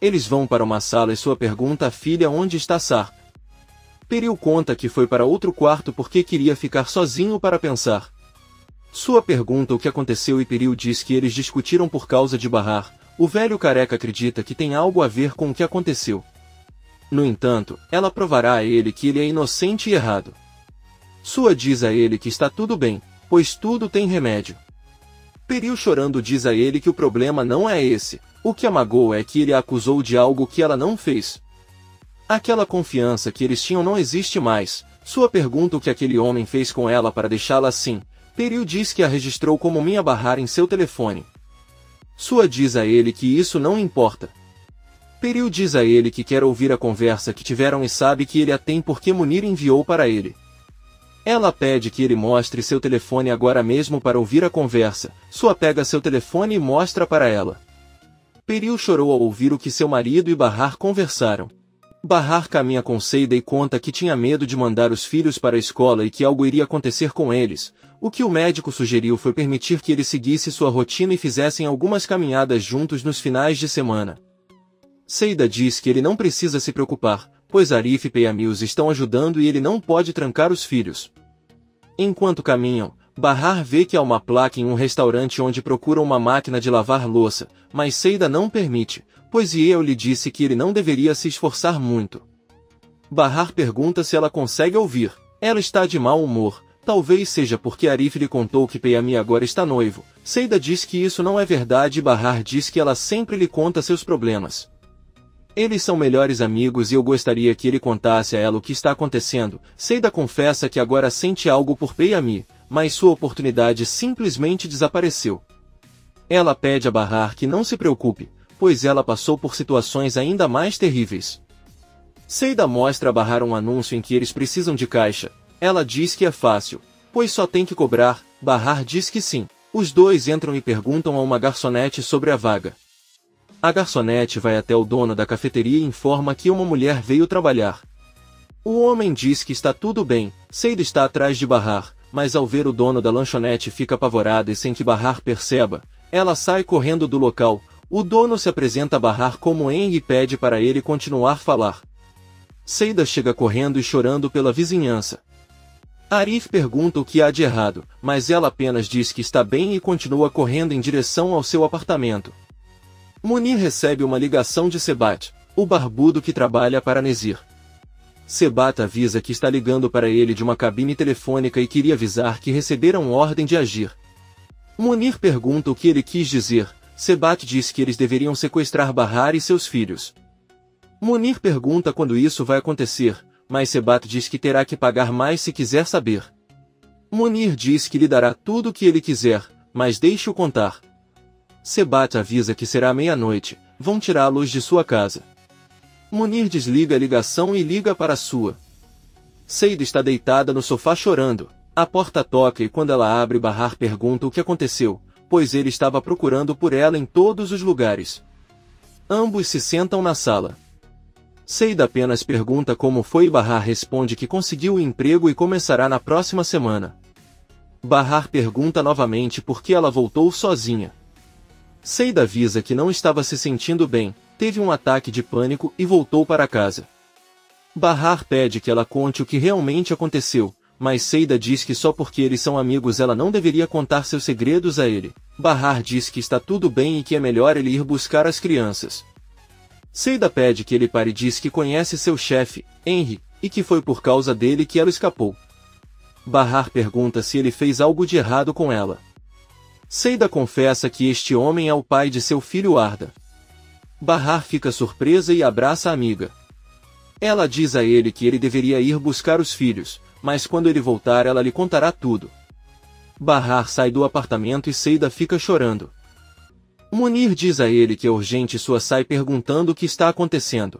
Eles vão para uma sala e sua pergunta à filha onde está Sar. Peril conta que foi para outro quarto porque queria ficar sozinho para pensar. Sua pergunta o que aconteceu e Peril diz que eles discutiram por causa de Bahar. O velho careca acredita que tem algo a ver com o que aconteceu. No entanto, ela provará a ele que ele é inocente e errado. Sua diz a ele que está tudo bem, pois tudo tem remédio. Peril chorando diz a ele que o problema não é esse, o que a magoa é que ele a acusou de algo que ela não fez. Aquela confiança que eles tinham não existe mais. Sua pergunta o que aquele homem fez com ela para deixá-la assim. Peril diz que a registrou como Minha Bahar em seu telefone. Sua diz a ele que isso não importa. Peril diz a ele que quer ouvir a conversa que tiveram e sabe que ele a tem porque Munir enviou para ele. Ela pede que ele mostre seu telefone agora mesmo para ouvir a conversa. Sua pega seu telefone e mostra para ela. Peril chorou ao ouvir o que seu marido e Bahar conversaram. Bahar caminha com Seida e conta que tinha medo de mandar os filhos para a escola e que algo iria acontecer com eles. O que o médico sugeriu foi permitir que ele seguisse sua rotina e fizessem algumas caminhadas juntos nos finais de semana. Seida diz que ele não precisa se preocupar, pois Arif e Peyami os estão ajudando e ele não pode trancar os filhos. Enquanto caminham, Bahar vê que há uma placa em um restaurante onde procuram uma máquina de lavar louça, mas Seida não permite, pois Yeo lhe disse que ele não deveria se esforçar muito. Bahar pergunta se ela consegue ouvir. Ela está de mau humor, Talvez seja porque Arif lhe contou que Peyami agora está noivo. Seida diz que isso não é verdade e Bahar diz que ela sempre lhe conta seus problemas. Eles são melhores amigos e eu gostaria que ele contasse a ela o que está acontecendo. Seida confessa que agora sente algo por Peyami, mas sua oportunidade simplesmente desapareceu. Ela pede a Bahar que não se preocupe, pois ela passou por situações ainda mais terríveis. Seida mostra a Bahar um anúncio em que eles precisam de caixa. Ela diz que é fácil, pois só tem que cobrar. Bahar diz que sim. Os dois entram e perguntam a uma garçonete sobre a vaga. A garçonete vai até o dono da cafeteria e informa que uma mulher veio trabalhar. O homem diz que está tudo bem. Seida está atrás de Bahar, mas ao ver o dono da lanchonete fica apavorada e sem que Bahar perceba, ela sai correndo do local. O dono se apresenta a Bahar como Henry e pede para ele continuar a falar. Seida chega correndo e chorando pela vizinhança. Arif pergunta o que há de errado, mas ela apenas diz que está bem e continua correndo em direção ao seu apartamento. Munir recebe uma ligação de Sebat, o barbudo que trabalha para Nezir. Sebat avisa que está ligando para ele de uma cabine telefônica e queria avisar que receberam ordem de agir. Munir pergunta o que ele quis dizer. Sebat diz que eles deveriam sequestrar Bahar e seus filhos. Munir pergunta quando isso vai acontecer, mas Sebat diz que terá que pagar mais se quiser saber. Munir diz que lhe dará tudo o que ele quiser, mas deixe-o contar. Sebat avisa que será meia-noite, vão tirá-los de sua casa. Munir desliga a ligação e liga para a sua. Seida está deitada no sofá chorando. A porta toca e quando ela abre, Bahar pergunta o que aconteceu, pois ele estava procurando por ela em todos os lugares. Ambos se sentam na sala. Seida apenas pergunta como foi e Bahar responde que conseguiu o emprego e começará na próxima semana. Bahar pergunta novamente por que ela voltou sozinha. Seida avisa que não estava se sentindo bem, teve um ataque de pânico e voltou para casa. Bahar pede que ela conte o que realmente aconteceu, mas Seida diz que só porque eles são amigos ela não deveria contar seus segredos a ele. Bahar diz que está tudo bem e que é melhor ele ir buscar as crianças. Seida pede que ele pare e diz que conhece seu chefe, Henry, e que foi por causa dele que ela escapou. Bahar pergunta se ele fez algo de errado com ela. Seida confessa que este homem é o pai de seu filho Arda. Bahar fica surpresa e abraça a amiga. Ela diz a ele que ele deveria ir buscar os filhos, mas quando ele voltar ela lhe contará tudo. Bahar sai do apartamento e Seida fica chorando. Munir diz a ele que é urgente e sua sai perguntando o que está acontecendo.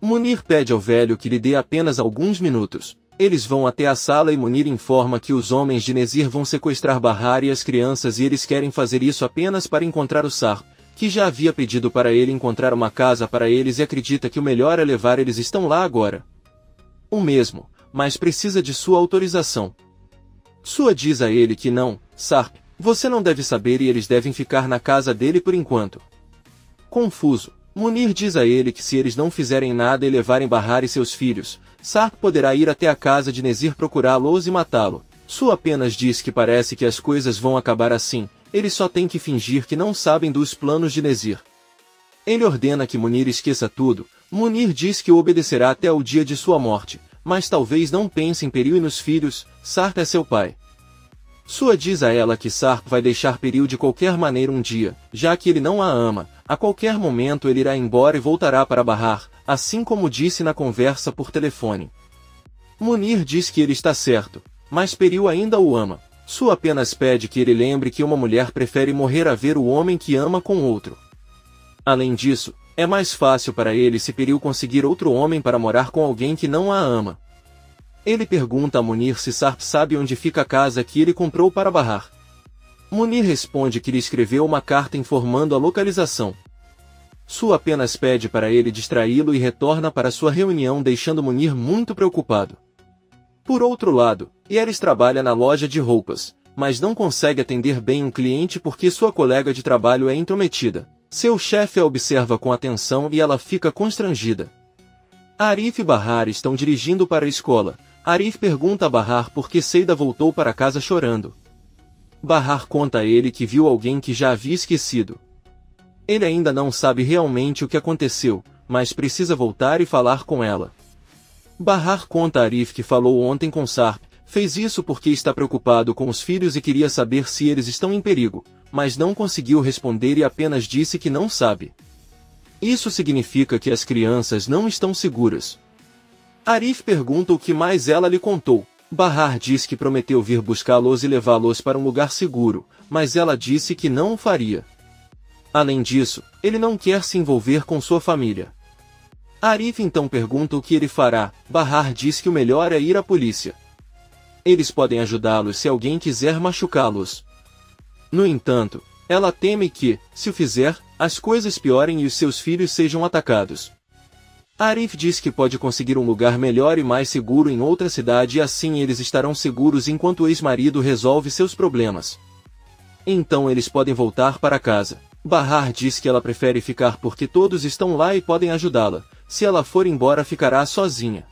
Munir pede ao velho que lhe dê apenas alguns minutos. Eles vão até a sala e Munir informa que os homens de Nezir vão sequestrar Bahar e as crianças e eles querem fazer isso apenas para encontrar o Sarp, que já havia pedido para ele encontrar uma casa para eles e acredita que o melhor é levar eles estão lá agora. O mesmo, mas precisa de sua autorização. Sua diz a ele que não, Sarp, você não deve saber e eles devem ficar na casa dele por enquanto. Confuso, Munir diz a ele que se eles não fizerem nada e levarem Bahar e seus filhos, Sarp poderá ir até a casa de Nezir procurá-los e matá-lo. Sua apenas diz que parece que as coisas vão acabar assim, eles só têm que fingir que não sabem dos planos de Nezir. Ele ordena que Munir esqueça tudo. Munir diz que o obedecerá até o dia de sua morte, mas talvez não pense em Peril e nos filhos. Sarp é seu pai. Sua diz a ela que Sarp vai deixar Peril de qualquer maneira um dia, já que ele não a ama. A qualquer momento ele irá embora e voltará para Bahar, assim como disse na conversa por telefone. Munir diz que ele está certo, mas Peril ainda o ama. Sua apenas pede que ele lembre que uma mulher prefere morrer a ver o homem que ama com outro. Além disso, é mais fácil para ele se Peril conseguir outro homem para morar com alguém que não a ama. Ele pergunta a Munir se Sarp sabe onde fica a casa que ele comprou para Bahar. Munir responde que lhe escreveu uma carta informando a localização. Sua apenas pede para ele distraí-lo e retorna para sua reunião deixando Munir muito preocupado. Por outro lado, Yeris trabalha na loja de roupas, mas não consegue atender bem um cliente porque sua colega de trabalho é intrometida. Seu chefe a observa com atenção e ela fica constrangida. Arif e Bahar estão dirigindo para a escola. Arif pergunta a Bahar por que Seida voltou para casa chorando. Bahar conta a ele que viu alguém que já havia esquecido. Ele ainda não sabe realmente o que aconteceu, mas precisa voltar e falar com ela. Bahar conta a Arif que falou ontem com Sarp, Fez isso porque está preocupado com os filhos e queria saber se eles estão em perigo, mas não conseguiu responder e apenas disse que não sabe. Isso significa que as crianças não estão seguras. Arif pergunta o que mais ela lhe contou. Bahar diz que prometeu vir buscá-los e levá-los para um lugar seguro, mas ela disse que não o faria. Além disso, ele não quer se envolver com sua família. Arif então pergunta o que ele fará. Bahar diz que o melhor é ir à polícia. Eles podem ajudá-los se alguém quiser machucá-los. No entanto, ela teme que, se o fizer, as coisas piorem e os seus filhos sejam atacados. Arif diz que pode conseguir um lugar melhor e mais seguro em outra cidade e assim eles estarão seguros enquanto o ex-marido resolve seus problemas. Então eles podem voltar para casa. Bahar diz que ela prefere ficar porque todos estão lá e podem ajudá-la. Se ela for embora, ficará sozinha.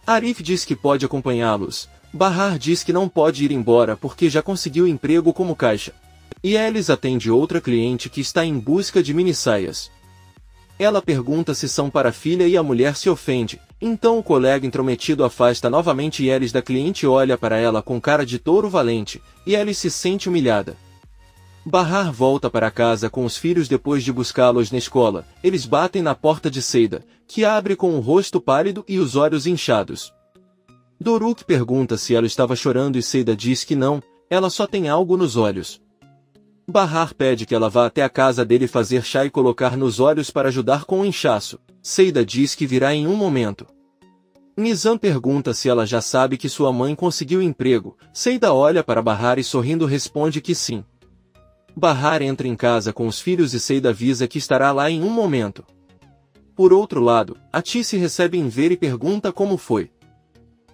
Arif diz que pode acompanhá-los. Bahar diz que não pode ir embora porque já conseguiu emprego como caixa. E Alice atende outra cliente que está em busca de mini-saias. Ela pergunta se são para a filha e a mulher se ofende. Então o colega intrometido afasta novamente e Alice da cliente olha para ela com cara de touro valente, e Alice se sente humilhada. Bahar volta para casa com os filhos depois de buscá-los na escola. Eles batem na porta de Seida, que abre com o rosto pálido e os olhos inchados. Doruk pergunta se ela estava chorando e Seida diz que não, ela só tem algo nos olhos. Bahar pede que ela vá até a casa dele fazer chá e colocar nos olhos para ajudar com o inchaço. Seida diz que virá em um momento. Nizam pergunta se ela já sabe que sua mãe conseguiu emprego. Seida olha para Bahar e sorrindo responde que sim. Bahar entra em casa com os filhos e Seida avisa que estará lá em um momento. Por outro lado, Atice recebe Enver e pergunta como foi.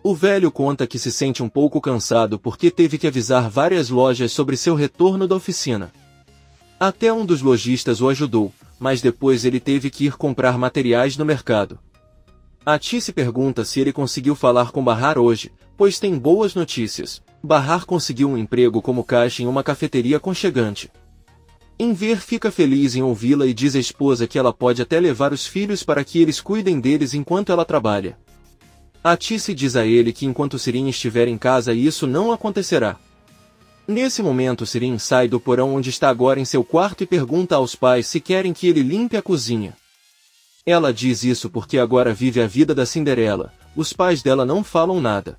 O velho conta que se sente um pouco cansado porque teve que avisar várias lojas sobre seu retorno da oficina. Até um dos lojistas o ajudou, mas depois ele teve que ir comprar materiais no mercado. Atice pergunta se ele conseguiu falar com Bahar hoje, pois tem boas notícias. Bahar conseguiu um emprego como caixa em uma cafeteria aconchegante. Enver fica feliz em ouvi-la e diz à esposa que ela pode até levar os filhos para que eles cuidem deles enquanto ela trabalha. Atice diz a ele que enquanto Sirin estiver em casa isso não acontecerá. Nesse momento Sirin sai do porão onde está agora em seu quarto e pergunta aos pais se querem que ele limpe a cozinha. Ela diz isso porque agora vive a vida da Cinderela, os pais dela não falam nada.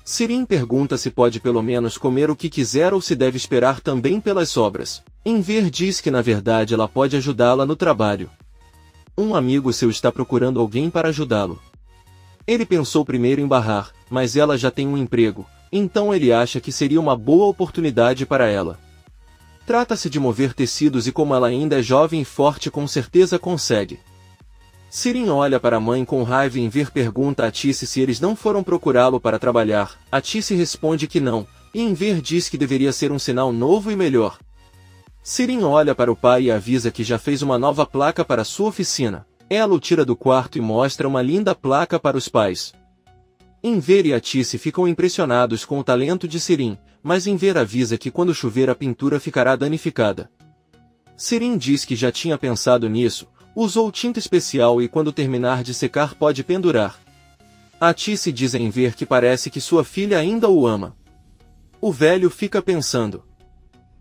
Sirin pergunta se pode pelo menos comer o que quiser ou se deve esperar também pelas sobras. Enver diz que na verdade ela pode ajudá-la no trabalho. Um amigo seu está procurando alguém para ajudá-lo. Ele pensou primeiro em Bahar, mas ela já tem um emprego, então ele acha que seria uma boa oportunidade para ela. Trata-se de mover tecidos e como ela ainda é jovem e forte com certeza consegue. Sirin olha para a mãe com raiva e Enver pergunta a Atice se eles não foram procurá-lo para trabalhar. Atice responde que não, e Enver diz que deveria ser um sinal novo e melhor. Sirin olha para o pai e avisa que já fez uma nova placa para sua oficina. Ela o tira do quarto e mostra uma linda placa para os pais. Enver e Atice ficam impressionados com o talento de Sirin, mas Enver avisa que quando chover a pintura ficará danificada. Sirin diz que já tinha pensado nisso, usou tinta especial e quando terminar de secar pode pendurar. Atice diz a Enver que parece que sua filha ainda o ama. O velho fica pensando.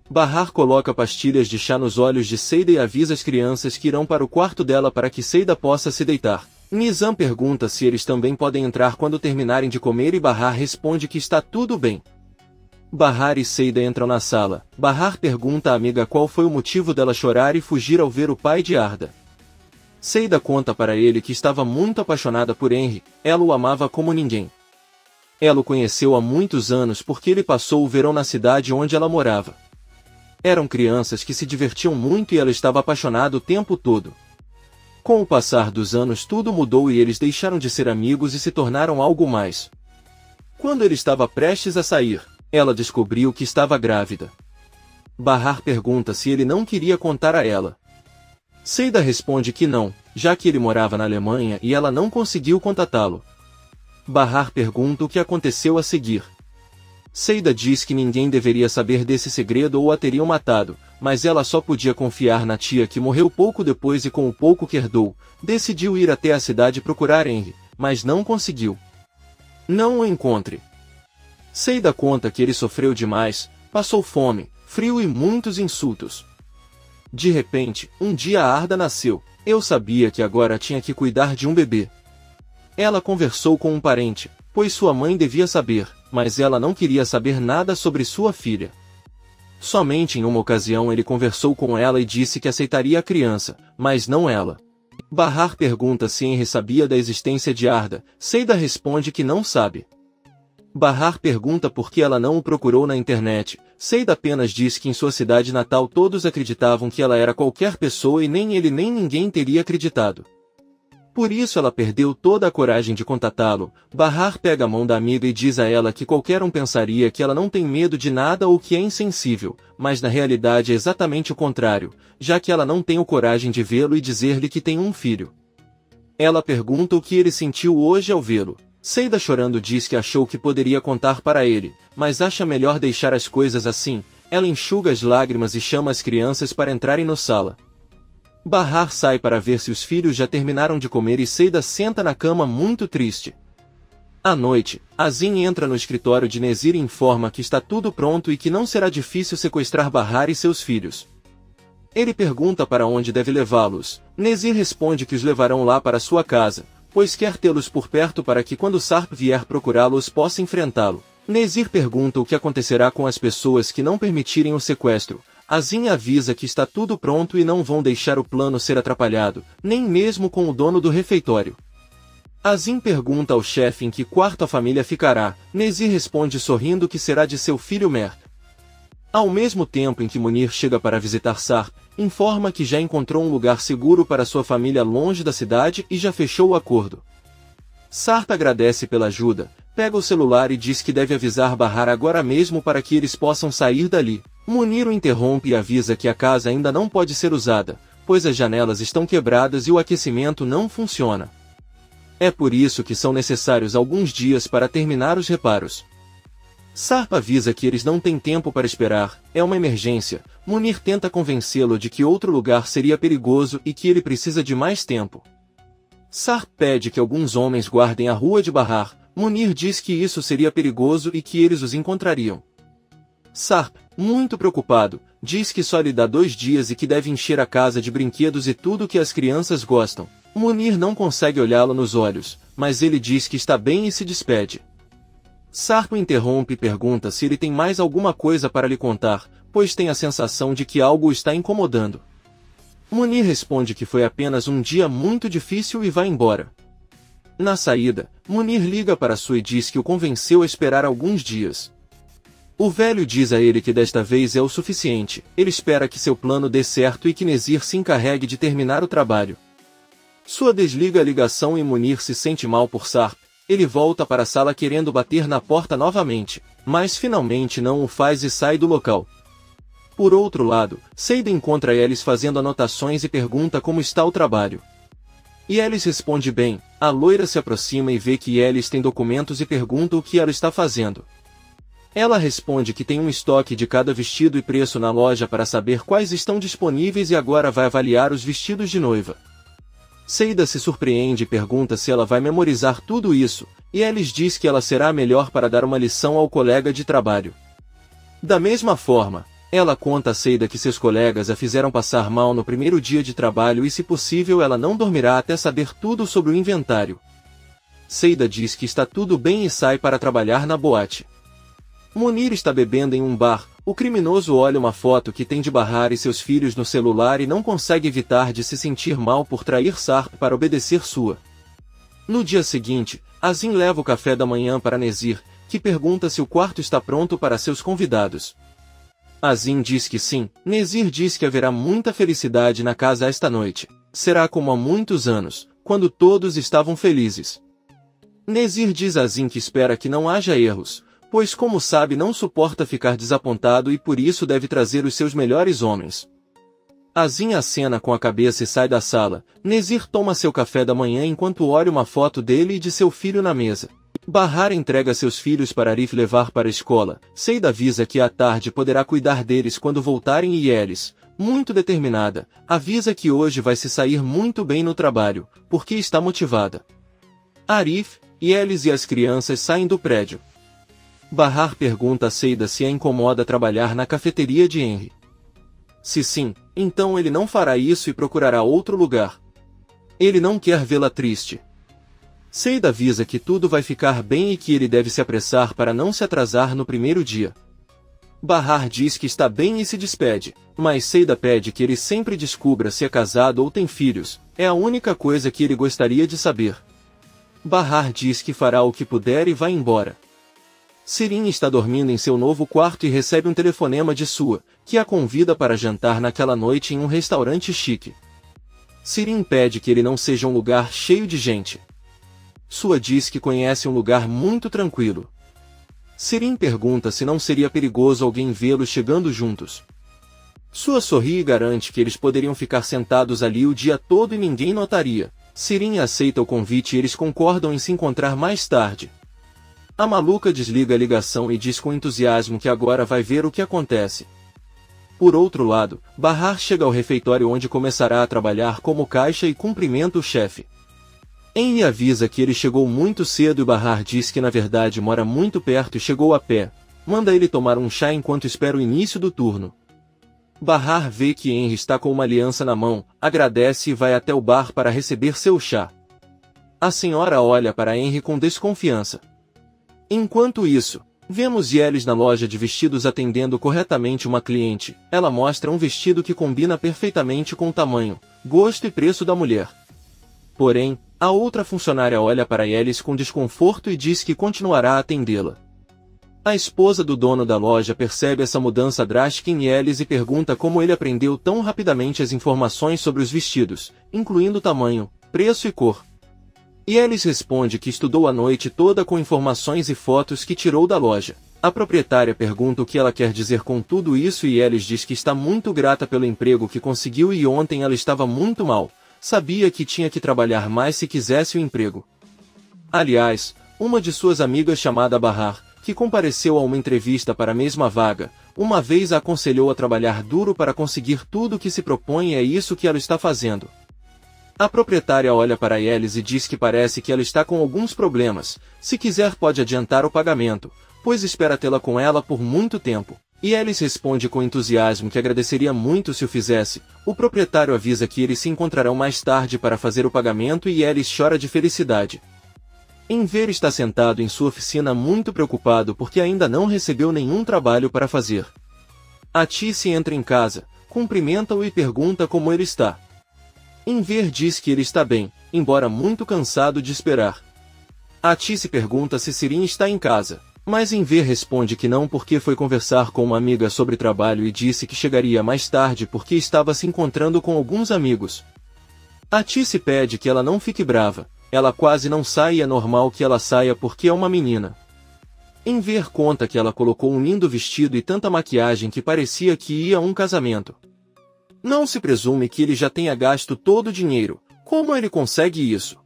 Bahar coloca pastilhas de chá nos olhos de Seida e avisa as crianças que irão para o quarto dela para que Seida possa se deitar. Nizam pergunta se eles também podem entrar quando terminarem de comer e Bahar responde que está tudo bem. Bahar e Seida entram na sala. Bahar pergunta à amiga qual foi o motivo dela chorar e fugir ao ver o pai de Arda. Seida conta para ele que estava muito apaixonada por Henry, ela o amava como ninguém. Ela o conheceu há muitos anos porque ele passou o verão na cidade onde ela morava. Eram crianças que se divertiam muito e ela estava apaixonada o tempo todo. Com o passar dos anos tudo mudou e eles deixaram de ser amigos e se tornaram algo mais. Quando ele estava prestes a sair, ela descobriu que estava grávida. Bahar pergunta se ele não queria contar a ela. Seida responde que não, já que ele morava na Alemanha e ela não conseguiu contatá-lo. Bahar pergunta o que aconteceu a seguir. Seida diz que ninguém deveria saber desse segredo ou a teriam matado, mas ela só podia confiar na tia que morreu pouco depois e com o pouco que herdou, decidiu ir até a cidade procurar Henry, mas não conseguiu. Não o encontre. Seida conta que ele sofreu demais, passou fome, frio e muitos insultos. De repente, um dia Arda nasceu. Eu sabia que agora tinha que cuidar de um bebê. Ela conversou com um parente, pois sua mãe devia saber, mas ela não queria saber nada sobre sua filha. Somente em uma ocasião ele conversou com ela e disse que aceitaria a criança, mas não ela. Bahar pergunta se Henry sabia da existência de Arda. Seida responde que não sabe. Bahar pergunta por que ela não o procurou na internet. Seida apenas diz que em sua cidade natal todos acreditavam que ela era qualquer pessoa e nem ele nem ninguém teria acreditado. Por isso ela perdeu toda a coragem de contatá-lo. Bahar pega a mão da amiga e diz a ela que qualquer um pensaria que ela não tem medo de nada ou que é insensível, mas na realidade é exatamente o contrário, já que ela não tem a coragem de vê-lo e dizer-lhe que tem um filho. Ela pergunta o que ele sentiu hoje ao vê-lo. Seida chorando diz que achou que poderia contar para ele, mas acha melhor deixar as coisas assim. Ela enxuga as lágrimas e chama as crianças para entrarem na sala. Bahar sai para ver se os filhos já terminaram de comer e Seida senta na cama muito triste. À noite, Azim entra no escritório de Nezir e informa que está tudo pronto e que não será difícil sequestrar Bahar e seus filhos. Ele pergunta para onde deve levá-los. Nezir responde que os levarão lá para sua casa, pois quer tê-los por perto para que quando Sarp vier procurá-los possa enfrentá-lo. Nezir pergunta o que acontecerá com as pessoas que não permitirem o sequestro. Azim avisa que está tudo pronto e não vão deixar o plano ser atrapalhado, nem mesmo com o dono do refeitório. Azim pergunta ao chefe em que quarto a família ficará. Nezir responde sorrindo que será de seu filho Mer. Ao mesmo tempo em que Munir chega para visitar Sarp, informa que já encontrou um lugar seguro para sua família longe da cidade e já fechou o acordo. Sarp agradece pela ajuda, pega o celular e diz que deve avisar Bahar agora mesmo para que eles possam sair dali. Munir o interrompe e avisa que a casa ainda não pode ser usada, pois as janelas estão quebradas e o aquecimento não funciona. É por isso que são necessários alguns dias para terminar os reparos. Sarp avisa que eles não têm tempo para esperar, é uma emergência. Munir tenta convencê-lo de que outro lugar seria perigoso e que ele precisa de mais tempo. Sarp pede que alguns homens guardem a rua de Bahar. Munir diz que isso seria perigoso e que eles os encontrariam. Sarp, muito preocupado, diz que só lhe dá 2 dias e que deve encher a casa de brinquedos e tudo que as crianças gostam. Munir não consegue olhá-lo nos olhos, mas ele diz que está bem e se despede. Sarp o interrompe e pergunta se ele tem mais alguma coisa para lhe contar, pois tem a sensação de que algo o está incomodando. Munir responde que foi apenas um dia muito difícil e vai embora. Na saída, Munir liga para Sue e diz que o convenceu a esperar alguns dias. O velho diz a ele que desta vez é o suficiente, ele espera que seu plano dê certo e que Nezir se encarregue de terminar o trabalho. Sua desliga a ligação e Munir se sente mal por Sarp. Ele volta para a sala querendo bater na porta novamente, mas finalmente não o faz e sai do local. Por outro lado, Seida encontra Elis fazendo anotações e pergunta como está o trabalho. E Elis responde bem. A loira se aproxima e vê que Elis tem documentos e pergunta o que ela está fazendo. Ela responde que tem um estoque de cada vestido e preço na loja para saber quais estão disponíveis e agora vai avaliar os vestidos de noiva. Seida se surpreende e pergunta se ela vai memorizar tudo isso, e Elis diz que ela será a melhor para dar uma lição ao colega de trabalho. Da mesma forma, ela conta a Seida que seus colegas a fizeram passar mal no primeiro dia de trabalho e se possível ela não dormirá até saber tudo sobre o inventário. Seida diz que está tudo bem e sai para trabalhar na boate. Munir está bebendo em um bar. O criminoso olha uma foto que tem de Bahar e seus filhos no celular e não consegue evitar de se sentir mal por trair Sarp para obedecer sua. No dia seguinte, Azim leva o café da manhã para Nezir, que pergunta se o quarto está pronto para seus convidados. Azim diz que sim. Nezir diz que haverá muita felicidade na casa esta noite. Será como há muitos anos, quando todos estavam felizes. Nezir diz a Azim que espera que não haja erros, pois como sabe não suporta ficar desapontado e por isso deve trazer os seus melhores homens. Azim acena com a cabeça e sai da sala. Nezir toma seu café da manhã enquanto olha uma foto dele e de seu filho na mesa. Bahar entrega seus filhos para Arif levar para a escola. Seida avisa que à tarde poderá cuidar deles quando voltarem e Elis, muito determinada, avisa que hoje vai se sair muito bem no trabalho, porque está motivada. Arif, Elis e as crianças saem do prédio. Bahar pergunta a Seida se a incomoda trabalhar na cafeteria de Henry. Se sim, então ele não fará isso e procurará outro lugar. Ele não quer vê-la triste. Seida avisa que tudo vai ficar bem e que ele deve se apressar para não se atrasar no primeiro dia. Bahar diz que está bem e se despede, mas Seida pede que ele sempre descubra se é casado ou tem filhos, é a única coisa que ele gostaria de saber. Bahar diz que fará o que puder e vai embora. Sirin está dormindo em seu novo quarto e recebe um telefonema de Sua, que a convida para jantar naquela noite em um restaurante chique. Sirin pede que ele não seja um lugar cheio de gente. Sua diz que conhece um lugar muito tranquilo. Sirin pergunta se não seria perigoso alguém vê-los chegando juntos. Sua sorri e garante que eles poderiam ficar sentados ali o dia todo e ninguém notaria. Sirin aceita o convite e eles concordam em se encontrar mais tarde. A maluca desliga a ligação e diz com entusiasmo que agora vai ver o que acontece. Por outro lado, Bahar chega ao refeitório onde começará a trabalhar como caixa e cumprimenta o chefe. Henry avisa que ele chegou muito cedo e Bahar diz que na verdade mora muito perto e chegou a pé. Manda ele tomar um chá enquanto espera o início do turno. Bahar vê que Henry está com uma aliança na mão, agradece e vai até o bar para receber seu chá. A senhora olha para Henry com desconfiança. Enquanto isso, vemos Yelis na loja de vestidos atendendo corretamente uma cliente. Ela mostra um vestido que combina perfeitamente com o tamanho, gosto e preço da mulher. Porém, a outra funcionária olha para Yelis com desconforto e diz que continuará a atendê-la. A esposa do dono da loja percebe essa mudança drástica em Yelis e pergunta como ele aprendeu tão rapidamente as informações sobre os vestidos, incluindo tamanho, preço e cor. Yelis responde que estudou a noite toda com informações e fotos que tirou da loja. A proprietária pergunta o que ela quer dizer com tudo isso e Yelis diz que está muito grata pelo emprego que conseguiu e ontem ela estava muito mal. Sabia que tinha que trabalhar mais se quisesse o emprego. Aliás, uma de suas amigas chamada Bahar, que compareceu a uma entrevista para a mesma vaga, uma vez a aconselhou a trabalhar duro para conseguir tudo o que se propõe e é isso que ela está fazendo. A proprietária olha para Yelis e diz que parece que ela está com alguns problemas, se quiser pode adiantar o pagamento, pois espera tê-la com ela por muito tempo. Yelis responde com entusiasmo que agradeceria muito se o fizesse. O proprietário avisa que eles se encontrarão mais tarde para fazer o pagamento e Yelis chora de felicidade. Enver está sentado em sua oficina muito preocupado porque ainda não recebeu nenhum trabalho para fazer. Atice entra em casa, cumprimenta-o e pergunta como ele está. Enver diz que ele está bem, embora muito cansado de esperar. Atice pergunta se Sirin está em casa. Mas Enver responde que não porque foi conversar com uma amiga sobre trabalho e disse que chegaria mais tarde porque estava se encontrando com alguns amigos. Atice pede que ela não fique brava, ela quase não sai e é normal que ela saia porque é uma menina. Enver conta que ela colocou um lindo vestido e tanta maquiagem que parecia que ia a um casamento. Não se presume que ele já tenha gasto todo o dinheiro, como ele consegue isso?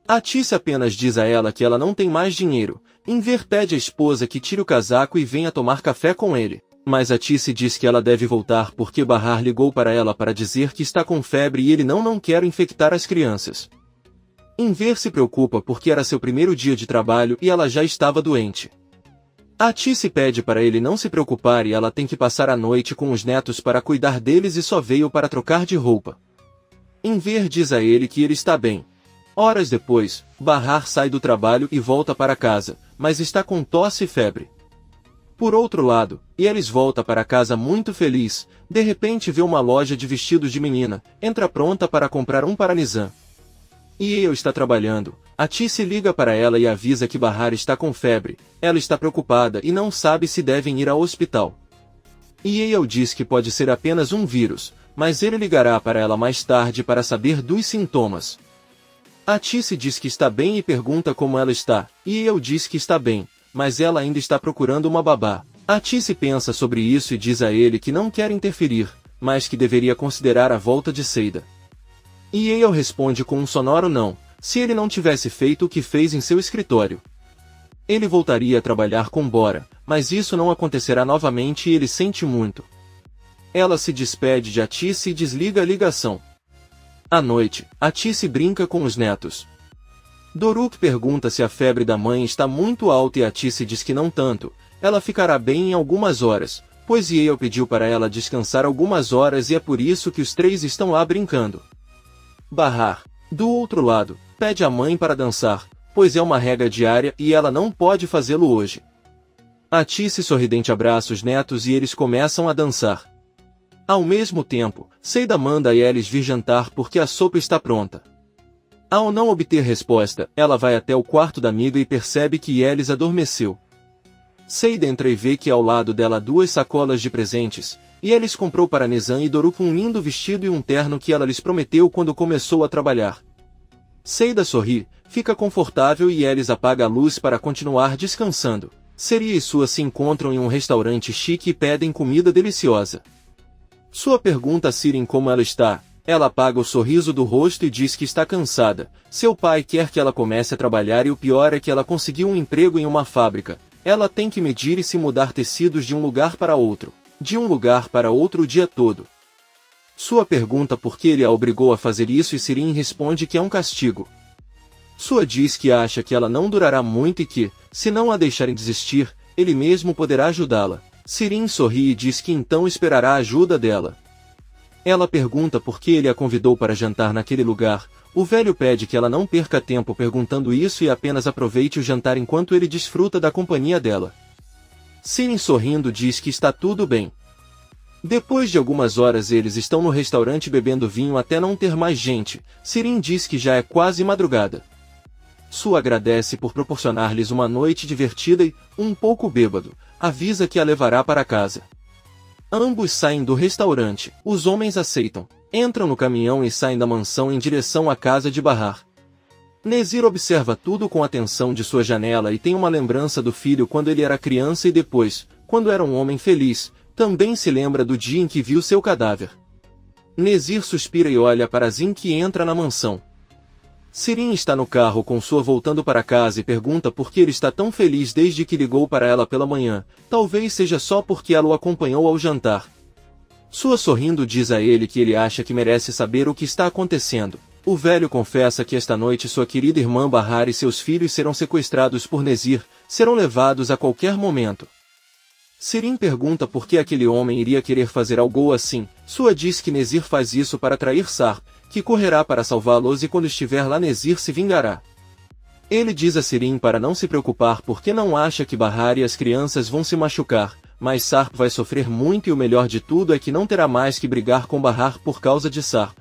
Atice apenas diz a ela que ela não tem mais dinheiro. Enver pede à esposa que tire o casaco e venha tomar café com ele. Mas Atice diz que ela deve voltar porque Bahar ligou para ela para dizer que está com febre e ele não quer infectar as crianças. Enver se preocupa porque era seu primeiro dia de trabalho e ela já estava doente. Atice pede para ele não se preocupar e ela tem que passar a noite com os netos para cuidar deles e só veio para trocar de roupa. Enver diz a ele que ele está bem. Horas depois, Bahar sai do trabalho e volta para casa, mas está com tosse e febre. Por outro lado, Yelis volta para casa muito feliz, de repente vê uma loja de vestidos de menina, entra pronta para comprar um para Nizam. Yale está trabalhando, Atice liga para ela e avisa que Bahar está com febre, ela está preocupada e não sabe se devem ir ao hospital. Yale diz que pode ser apenas um vírus, mas ele ligará para ela mais tarde para saber dos sintomas. Atice diz que está bem e pergunta como ela está, e eu diz que está bem, mas ela ainda está procurando uma babá. Atice pensa sobre isso e diz a ele que não quer interferir, mas que deveria considerar a volta de Seida. E Yale responde com um sonoro não, se ele não tivesse feito o que fez em seu escritório. Ele voltaria a trabalhar com Bora, mas isso não acontecerá novamente e ele sente muito. Ela se despede de Atice e desliga a ligação. À noite, Atice brinca com os netos. Doruk pergunta se a febre da mãe está muito alta e Atice diz que não tanto, ela ficará bem em algumas horas, pois Yale pediu para ela descansar algumas horas e é por isso que os três estão lá brincando. Bahar, do outro lado, pede à mãe para dançar, pois é uma regra diária e ela não pode fazê-lo hoje. Atice sorridente abraça os netos e eles começam a dançar. Ao mesmo tempo, Seida manda a Yelis vir jantar porque a sopa está pronta. Ao não obter resposta, ela vai até o quarto da amiga e percebe que Yelis adormeceu. Seida entra e vê que ao lado dela há 2 sacolas de presentes, e Yelis comprou para Nizam e Doruk um lindo vestido e um terno que ela lhes prometeu quando começou a trabalhar. Seida sorri, fica confortável e Yelis apaga a luz para continuar descansando. Seria e Sua se encontram em um restaurante chique e pedem comida deliciosa. Sua pergunta a Sirin como ela está. Ela apaga o sorriso do rosto e diz que está cansada. Seu pai quer que ela comece a trabalhar e o pior é que ela conseguiu um emprego em uma fábrica. Ela tem que medir e se mudar tecidos de um lugar para outro. De um lugar para outro o dia todo. Sua pergunta por que ele a obrigou a fazer isso e Sirin responde que é um castigo. Sua diz que acha que ela não durará muito e que, se não a deixarem desistir, ele mesmo poderá ajudá-la. Sirin sorri e diz que então esperará a ajuda dela. Ela pergunta por que ele a convidou para jantar naquele lugar. O velho pede que ela não perca tempo perguntando isso e apenas aproveite o jantar enquanto ele desfruta da companhia dela. Sirin sorrindo diz que está tudo bem. Depois de algumas horas eles estão no restaurante bebendo vinho até não ter mais gente. Sirin diz que já é quase madrugada. Su agradece por proporcionar-lhes uma noite divertida e, um pouco bêbado, avisa que a levará para casa. Ambos saem do restaurante, os homens aceitam, entram no caminhão e saem da mansão em direção à casa de Bahar. Nezir observa tudo com atenção de sua janela e tem uma lembrança do filho quando ele era criança e depois, quando era um homem feliz, também se lembra do dia em que viu seu cadáver. Nezir suspira e olha para Zin que entra na mansão. Sirin está no carro com Sua voltando para casa e pergunta por que ele está tão feliz desde que ligou para ela pela manhã. Talvez seja só porque ela o acompanhou ao jantar. Sua sorrindo diz a ele que ele acha que merece saber o que está acontecendo. O velho confessa que esta noite sua querida irmã Bahar e seus filhos serão sequestrados por Nezir, serão levados a qualquer momento. Sirin pergunta por que aquele homem iria querer fazer algo assim. Sua diz que Nezir faz isso para atrair Sarp, que correrá para salvá-los e quando estiver lá Nezir se vingará. Ele diz a Sirin para não se preocupar porque não acha que Bahar e as crianças vão se machucar, mas Sarp vai sofrer muito e o melhor de tudo é que não terá mais que brigar com Bahar por causa de Sarp.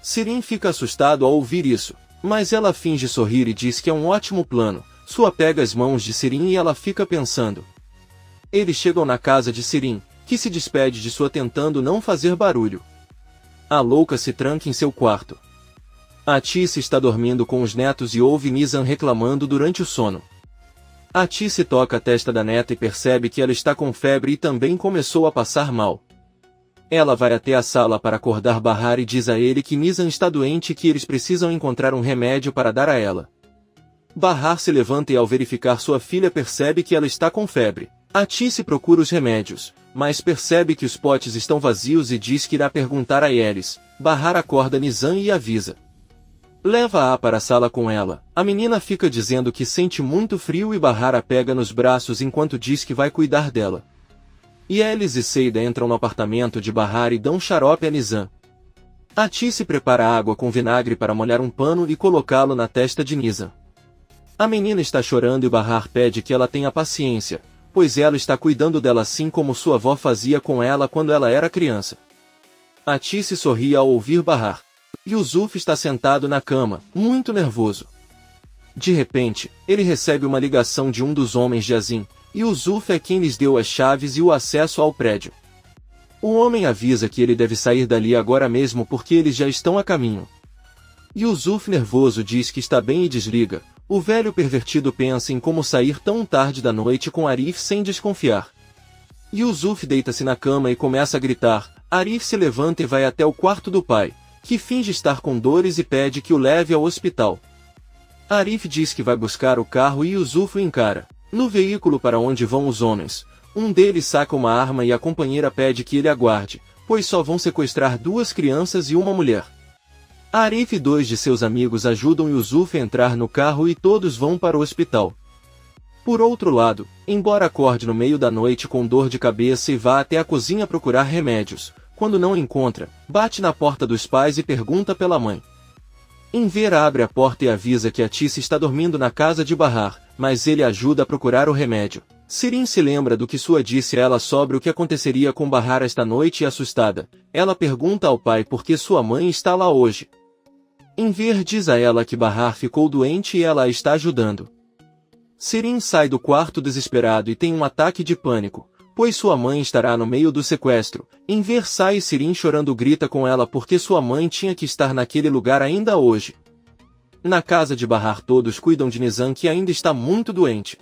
Sirin fica assustado ao ouvir isso, mas ela finge sorrir e diz que é um ótimo plano. Sua pega as mãos de Sirin e ela fica pensando. Eles chegam na casa de Sirin, que se despede de Sua tentando não fazer barulho. A louca se tranca em seu quarto. Atice está dormindo com os netos e ouve Nizam reclamando durante o sono. Atice toca a testa da neta e percebe que ela está com febre e também começou a passar mal. Ela vai até a sala para acordar Bahar e diz a ele que Nizam está doente e que eles precisam encontrar um remédio para dar a ela. Bahar se levanta e ao verificar sua filha percebe que ela está com febre. Atice procura os remédios, mas percebe que os potes estão vazios e diz que irá perguntar a Yelis. Bahar acorda Nizam e avisa. Leva-a para a sala com ela. A menina fica dizendo que sente muito frio e Bahar a pega nos braços enquanto diz que vai cuidar dela. Yelis e Seida entram no apartamento de Bahar e dão xarope a Nizam. Atice prepara água com vinagre para molhar um pano e colocá-lo na testa de Nizam. A menina está chorando e Bahar pede que ela tenha paciência, pois ela está cuidando dela assim como sua avó fazia com ela quando ela era criança. Atice sorri ao ouvir Bahar. Yusuf está sentado na cama, muito nervoso. De repente, ele recebe uma ligação de um dos homens de Azim, e Yusuf é quem lhes deu as chaves e o acesso ao prédio. O homem avisa que ele deve sair dali agora mesmo porque eles já estão a caminho. Yusuf nervoso diz que está bem e desliga. O velho pervertido pensa em como sair tão tarde da noite com Arif sem desconfiar. Yusuf deita-se na cama e começa a gritar. Arif se levanta e vai até o quarto do pai, que finge estar com dores e pede que o leve ao hospital. Arif diz que vai buscar o carro e Yusuf o encara. No veículo para onde vão os homens, um deles saca uma arma e a companheira pede que ele aguarde, pois só vão sequestrar 2 crianças e uma mulher. Arif e 2 de seus amigos ajudam Yusuf a entrar no carro e todos vão para o hospital. Por outro lado, embora acorde no meio da noite com dor de cabeça e vá até a cozinha procurar remédios, quando não encontra, bate na porta dos pais e pergunta pela mãe. Enver abre a porta e avisa que Atice está dormindo na casa de Bahar, mas ele ajuda a procurar o remédio. Sirin se lembra do que Sua disse a ela sobre o que aconteceria com Bahar esta noite e assustada, ela pergunta ao pai por que sua mãe está lá hoje. Enver diz a ela que Bahar ficou doente e ela a está ajudando. Sirin sai do quarto desesperado e tem um ataque de pânico, pois sua mãe estará no meio do sequestro. Enver sai e Sirin chorando grita com ela porque sua mãe tinha que estar naquele lugar ainda hoje. Na casa de Bahar todos cuidam de Nizam que ainda está muito doente.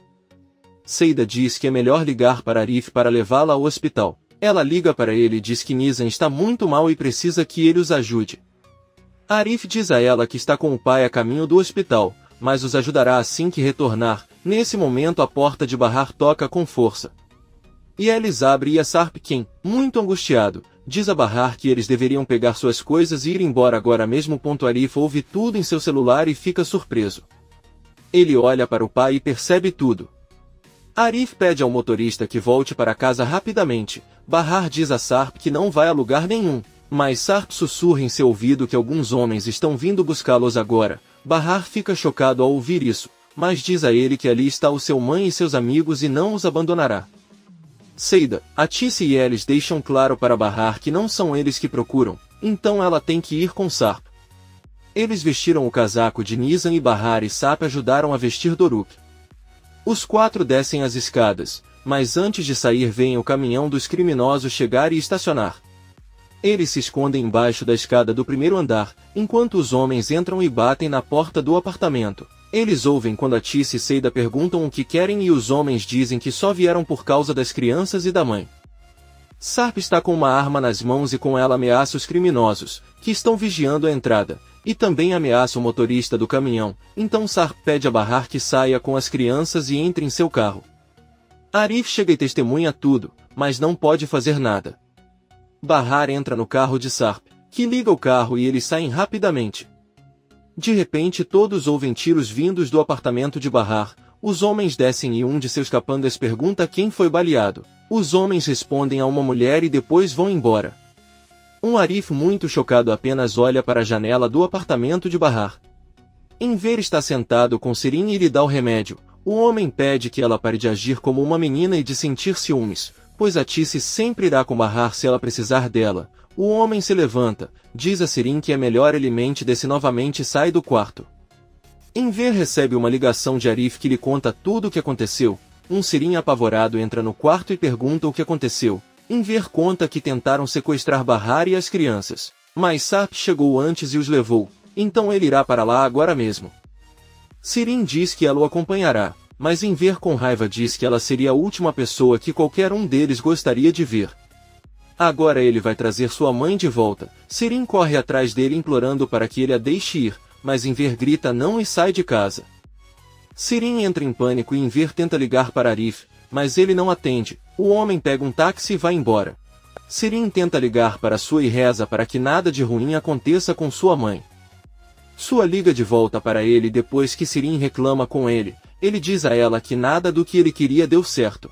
Seida diz que é melhor ligar para Arif para levá-la ao hospital. Ela liga para ele e diz que Nizam está muito mal e precisa que ele os ajude. Arif diz a ela que está com o pai a caminho do hospital, mas os ajudará assim que retornar. Nesse momento a porta de Bahar toca com força. E eles abre e Sarp Ken, muito angustiado, diz a Bahar que eles deveriam pegar suas coisas e ir embora agora mesmo. Arif ouve tudo em seu celular e fica surpreso. Ele olha para o pai e percebe tudo. Arif pede ao motorista que volte para casa rapidamente. Bahar diz a Sarp que não vai a lugar nenhum, mas Sarp sussurra em seu ouvido que alguns homens estão vindo buscá-los agora. Bahar fica chocado ao ouvir isso, mas diz a ele que ali está o seu mãe e seus amigos e não os abandonará. Seida, Atice e eles deixam claro para Bahar que não são eles que procuram, então ela tem que ir com Sarp. Eles vestiram o casaco de Nizam e Bahar e Sarp ajudaram a vestir Doruk. Os 4 descem as escadas, mas antes de sair veem o caminhão dos criminosos chegar e estacionar. Eles se escondem embaixo da escada do primeiro andar, enquanto os homens entram e batem na porta do apartamento. Eles ouvem quando Atice e Seida perguntam o que querem e os homens dizem que só vieram por causa das crianças e da mãe. Sarp está com uma arma nas mãos e com ela ameaça os criminosos, que estão vigiando a entrada, e também ameaça o motorista do caminhão. Então Sarp pede a Bahar que saia com as crianças e entre em seu carro. Arif chega e testemunha tudo, mas não pode fazer nada. Bahar entra no carro de Sarp, que liga o carro e eles saem rapidamente. De repente todos ouvem tiros vindos do apartamento de Bahar. Os homens descem e um de seus capangas pergunta quem foi baleado. Os homens respondem a uma mulher e depois vão embora. Arif muito chocado apenas olha para a janela do apartamento de Bahar. Enver está sentado com Sirin e lhe dá o remédio. O homem pede que ela pare de agir como uma menina e de sentir ciúmes, pois Atice sempre irá com Bahar se ela precisar dela. O homem se levanta, diz a Sirin que é melhor ele mente desce novamente e sai do quarto. Enver recebe uma ligação de Arif que lhe conta tudo o que aconteceu. Sirin apavorado entra no quarto e pergunta o que aconteceu. Enver conta que tentaram sequestrar Bahar e as crianças, mas Sarp chegou antes e os levou, então ele irá para lá agora mesmo. Sirin diz que ela o acompanhará, mas Enver com raiva diz que ela seria a última pessoa que qualquer um deles gostaria de ver. Agora ele vai trazer sua mãe de volta. Sirin corre atrás dele implorando para que ele a deixe ir, mas Enver grita não e sai de casa. Sirin entra em pânico e Enver tenta ligar para Arif, mas ele não atende. O homem pega um táxi e vai embora. Sirin tenta ligar para Sua e reza para que nada de ruim aconteça com sua mãe. Sua liga de volta para ele depois que Sirin reclama com ele. Ele diz a ela que nada do que ele queria deu certo.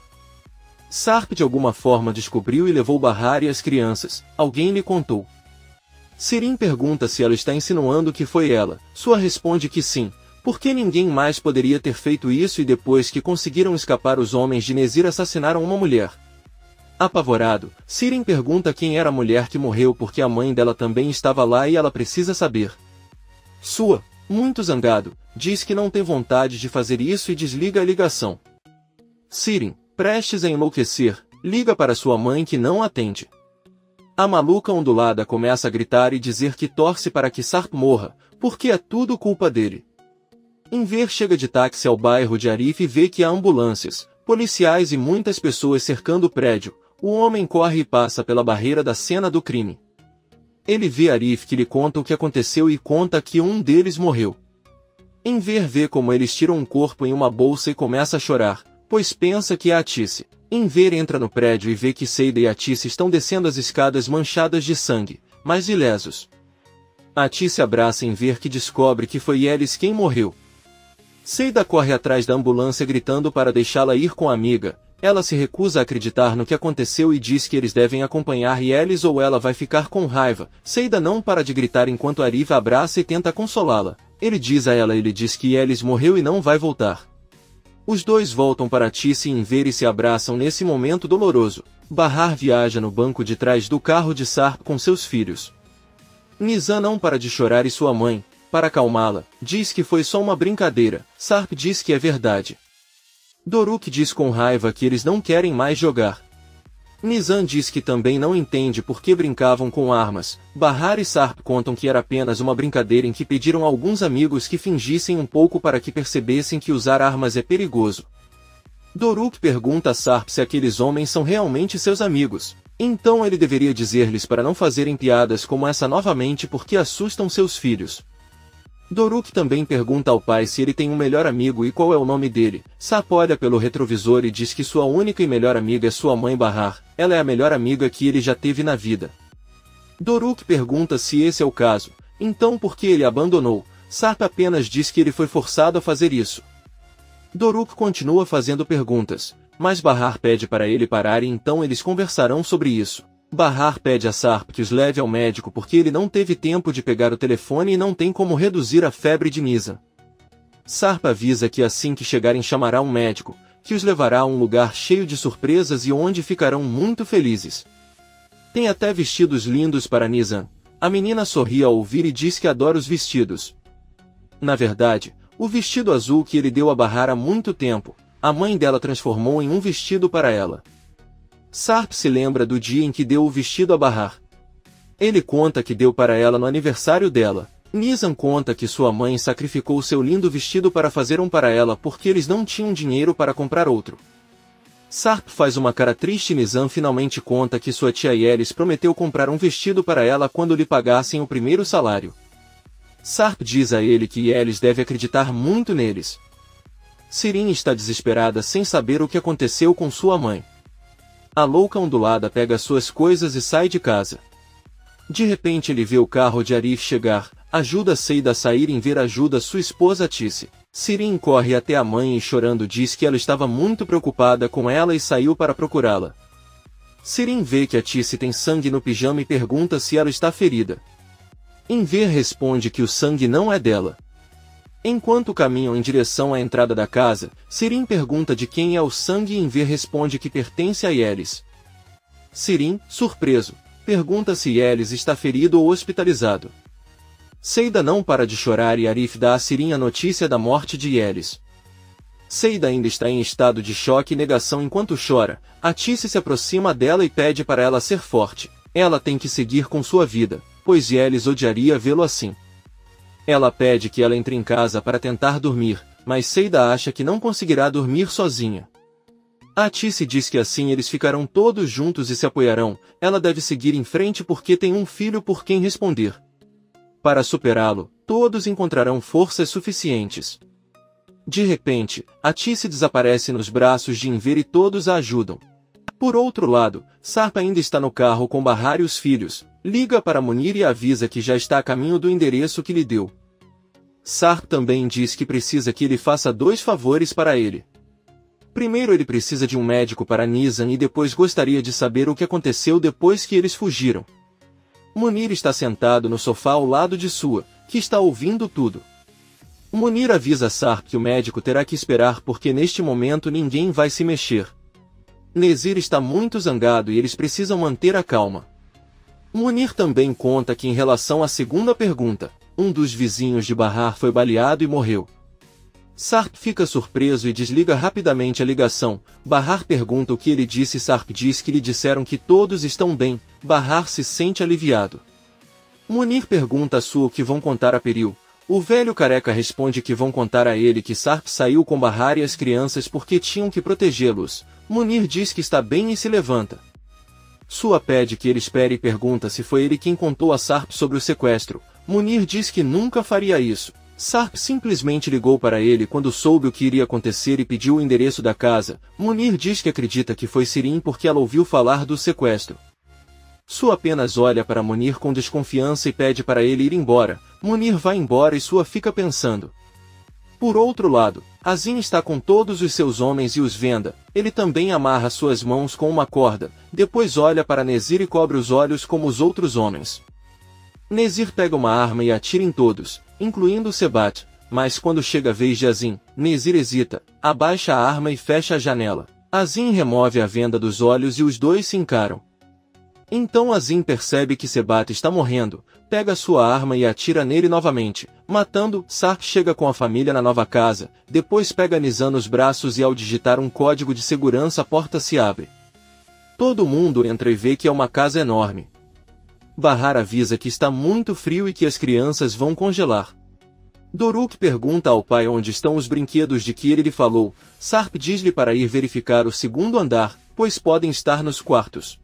Sarp de alguma forma descobriu e levou Bahar e as crianças. Alguém lhe contou. Sirin pergunta se ela está insinuando que foi ela. Sua responde que sim, porque ninguém mais poderia ter feito isso e depois que conseguiram escapar os homens de Nezir assassinaram uma mulher. Apavorado, Sirin pergunta quem era a mulher que morreu porque a mãe dela também estava lá e ela precisa saber. Sua, muito zangado, diz que não tem vontade de fazer isso e desliga a ligação. Sirin, prestes a enlouquecer, liga para sua mãe que não atende. A maluca ondulada começa a gritar e dizer que torce para que Sarp morra, porque é tudo culpa dele. Enver chega de táxi ao bairro de Arif e vê que há ambulâncias, policiais e muitas pessoas cercando o prédio. O homem corre e passa pela barreira da cena do crime. Ele vê Arif que lhe conta o que aconteceu e conta que um deles morreu. Enver vê como eles tiram um corpo em uma bolsa e começa a chorar, pois pensa que é Atice. Enver entra no prédio e vê que Seida e Atice estão descendo as escadas manchadas de sangue, mas ilesos. Ati se abraça em ver que descobre que foi Yelis quem morreu. Seida corre atrás da ambulância gritando para deixá-la ir com a amiga. Ela se recusa a acreditar no que aconteceu e diz que eles devem acompanhar Yelis ou ela vai ficar com raiva. Seida não para de gritar enquanto Arif a abraça e tenta consolá-la. Ele diz que Yelis morreu e não vai voltar. Os dois voltam para Tice em ver e se abraçam nesse momento doloroso. Bahar viaja no banco de trás do carro de Sarp com seus filhos. Nizam não para de chorar e sua mãe, para acalmá-la, diz que foi só uma brincadeira. Sarp diz que é verdade. Doruk diz com raiva que eles não querem mais jogar. Nizam diz que também não entende por que brincavam com armas. Bahar e Sarp contam que era apenas uma brincadeira em que pediram a alguns amigos que fingissem um pouco para que percebessem que usar armas é perigoso. Doruk pergunta a Sarp se aqueles homens são realmente seus amigos. Então ele deveria dizer-lhes para não fazerem piadas como essa novamente porque assustam seus filhos. Doruk também pergunta ao pai se ele tem um melhor amigo e qual é o nome dele. Sarp olha pelo retrovisor e diz que sua única e melhor amiga é sua mãe Bahar. Ela é a melhor amiga que ele já teve na vida. Doruk pergunta se esse é o caso. Então por que ele abandonou? Sarp apenas diz que ele foi forçado a fazer isso. Doruk continua fazendo perguntas, mas Bahar pede para ele parar e então eles conversarão sobre isso. Bahar pede a Sarp que os leve ao médico porque ele não teve tempo de pegar o telefone e não tem como reduzir a febre de Nizam. Sarp avisa que assim que chegarem chamará um médico, que os levará a um lugar cheio de surpresas e onde ficarão muito felizes. Tem até vestidos lindos para Nizam. A menina sorri ao ouvir e diz que adora os vestidos. Na verdade, o vestido azul que ele deu a Bahar há muito tempo, a mãe dela transformou em um vestido para ela. Sarp se lembra do dia em que deu o vestido a Bahar. Ele conta que deu para ela no aniversário dela. Nizam conta que sua mãe sacrificou seu lindo vestido para fazer um para ela porque eles não tinham dinheiro para comprar outro. Sarp faz uma cara triste e Nizam finalmente conta que sua tia Yelis prometeu comprar um vestido para ela quando lhe pagassem o primeiro salário. Sarp diz a ele que Yelis deve acreditar muito neles. Sirin está desesperada sem saber o que aconteceu com sua mãe. A louca ondulada pega suas coisas e sai de casa. De repente ele vê o carro de Arif chegar, ajuda Seida a sair e ver ajuda sua esposa Tice. Sirin corre até a mãe e chorando diz que ela estava muito preocupada com ela e saiu para procurá-la. Sirin vê que a Tice tem sangue no pijama e pergunta se ela está ferida. Enver responde que o sangue não é dela. Enquanto caminham em direção à entrada da casa, Sirin pergunta de quem é o sangue e Enver responde que pertence a Yelis. Sirin, surpreso, pergunta se Yelis está ferido ou hospitalizado. Seida não para de chorar e Arif dá a Sirin a notícia da morte de Yelis. Seida ainda está em estado de choque e negação enquanto chora. A Tice se aproxima dela e pede para ela ser forte. Ela tem que seguir com sua vida, pois Yelis odiaria vê-lo assim. Ela pede que ela entre em casa para tentar dormir, mas Seida acha que não conseguirá dormir sozinha. A Tice diz que assim eles ficarão todos juntos e se apoiarão. Ela deve seguir em frente porque tem um filho por quem responder. Para superá-lo, todos encontrarão forças suficientes. De repente, a Tice desaparece nos braços de Enver e todos a ajudam. Por outro lado, Sarp ainda está no carro com Bahar e os filhos. Liga para Munir e avisa que já está a caminho do endereço que lhe deu. Sarp também diz que precisa que ele faça 2 favores para ele. Primeiro ele precisa de um médico para Nizam e depois gostaria de saber o que aconteceu depois que eles fugiram. Munir está sentado no sofá ao lado de sua, que está ouvindo tudo. Munir avisa Sarp que o médico terá que esperar porque neste momento ninguém vai se mexer. Nezir está muito zangado e eles precisam manter a calma. Munir também conta que em relação à segunda pergunta, um dos vizinhos de Bahar foi baleado e morreu. Sarp fica surpreso e desliga rapidamente a ligação. Bahar pergunta o que ele disse e Sarp diz que lhe disseram que todos estão bem. Bahar se sente aliviado. Munir pergunta a Su o que vão contar a Peril. O velho careca responde que vão contar a ele que Sarp saiu com Bahar e as crianças porque tinham que protegê-los. Munir diz que está bem e se levanta. Sua pede que ele espere e pergunta se foi ele quem contou a Sarp sobre o sequestro. Munir diz que nunca faria isso. Sarp simplesmente ligou para ele quando soube o que iria acontecer e pediu o endereço da casa. Munir diz que acredita que foi Sirin porque ela ouviu falar do sequestro. Su apenas olha para Munir com desconfiança e pede para ele ir embora. Munir vai embora e Su fica pensando. Por outro lado, Azim está com todos os seus homens e os venda. Ele também amarra suas mãos com uma corda, depois olha para Nezir e cobre os olhos como os outros homens. Nezir pega uma arma e atira em todos, incluindo Sebat, mas quando chega a vez de Azim, Nezir hesita, abaixa a arma e fecha a janela. Azim remove a venda dos olhos e os dois se encaram. Então Azim percebe que Sebat está morrendo, pega sua arma e atira nele novamente, matando. Sarp chega com a família na nova casa, depois pega Nizam nos braços e ao digitar um código de segurança a porta se abre. Todo mundo entra e vê que é uma casa enorme. Bahar avisa que está muito frio e que as crianças vão congelar. Doruk pergunta ao pai onde estão os brinquedos de que ele lhe falou. Sarp diz-lhe para ir verificar o segundo andar, pois podem estar nos quartos.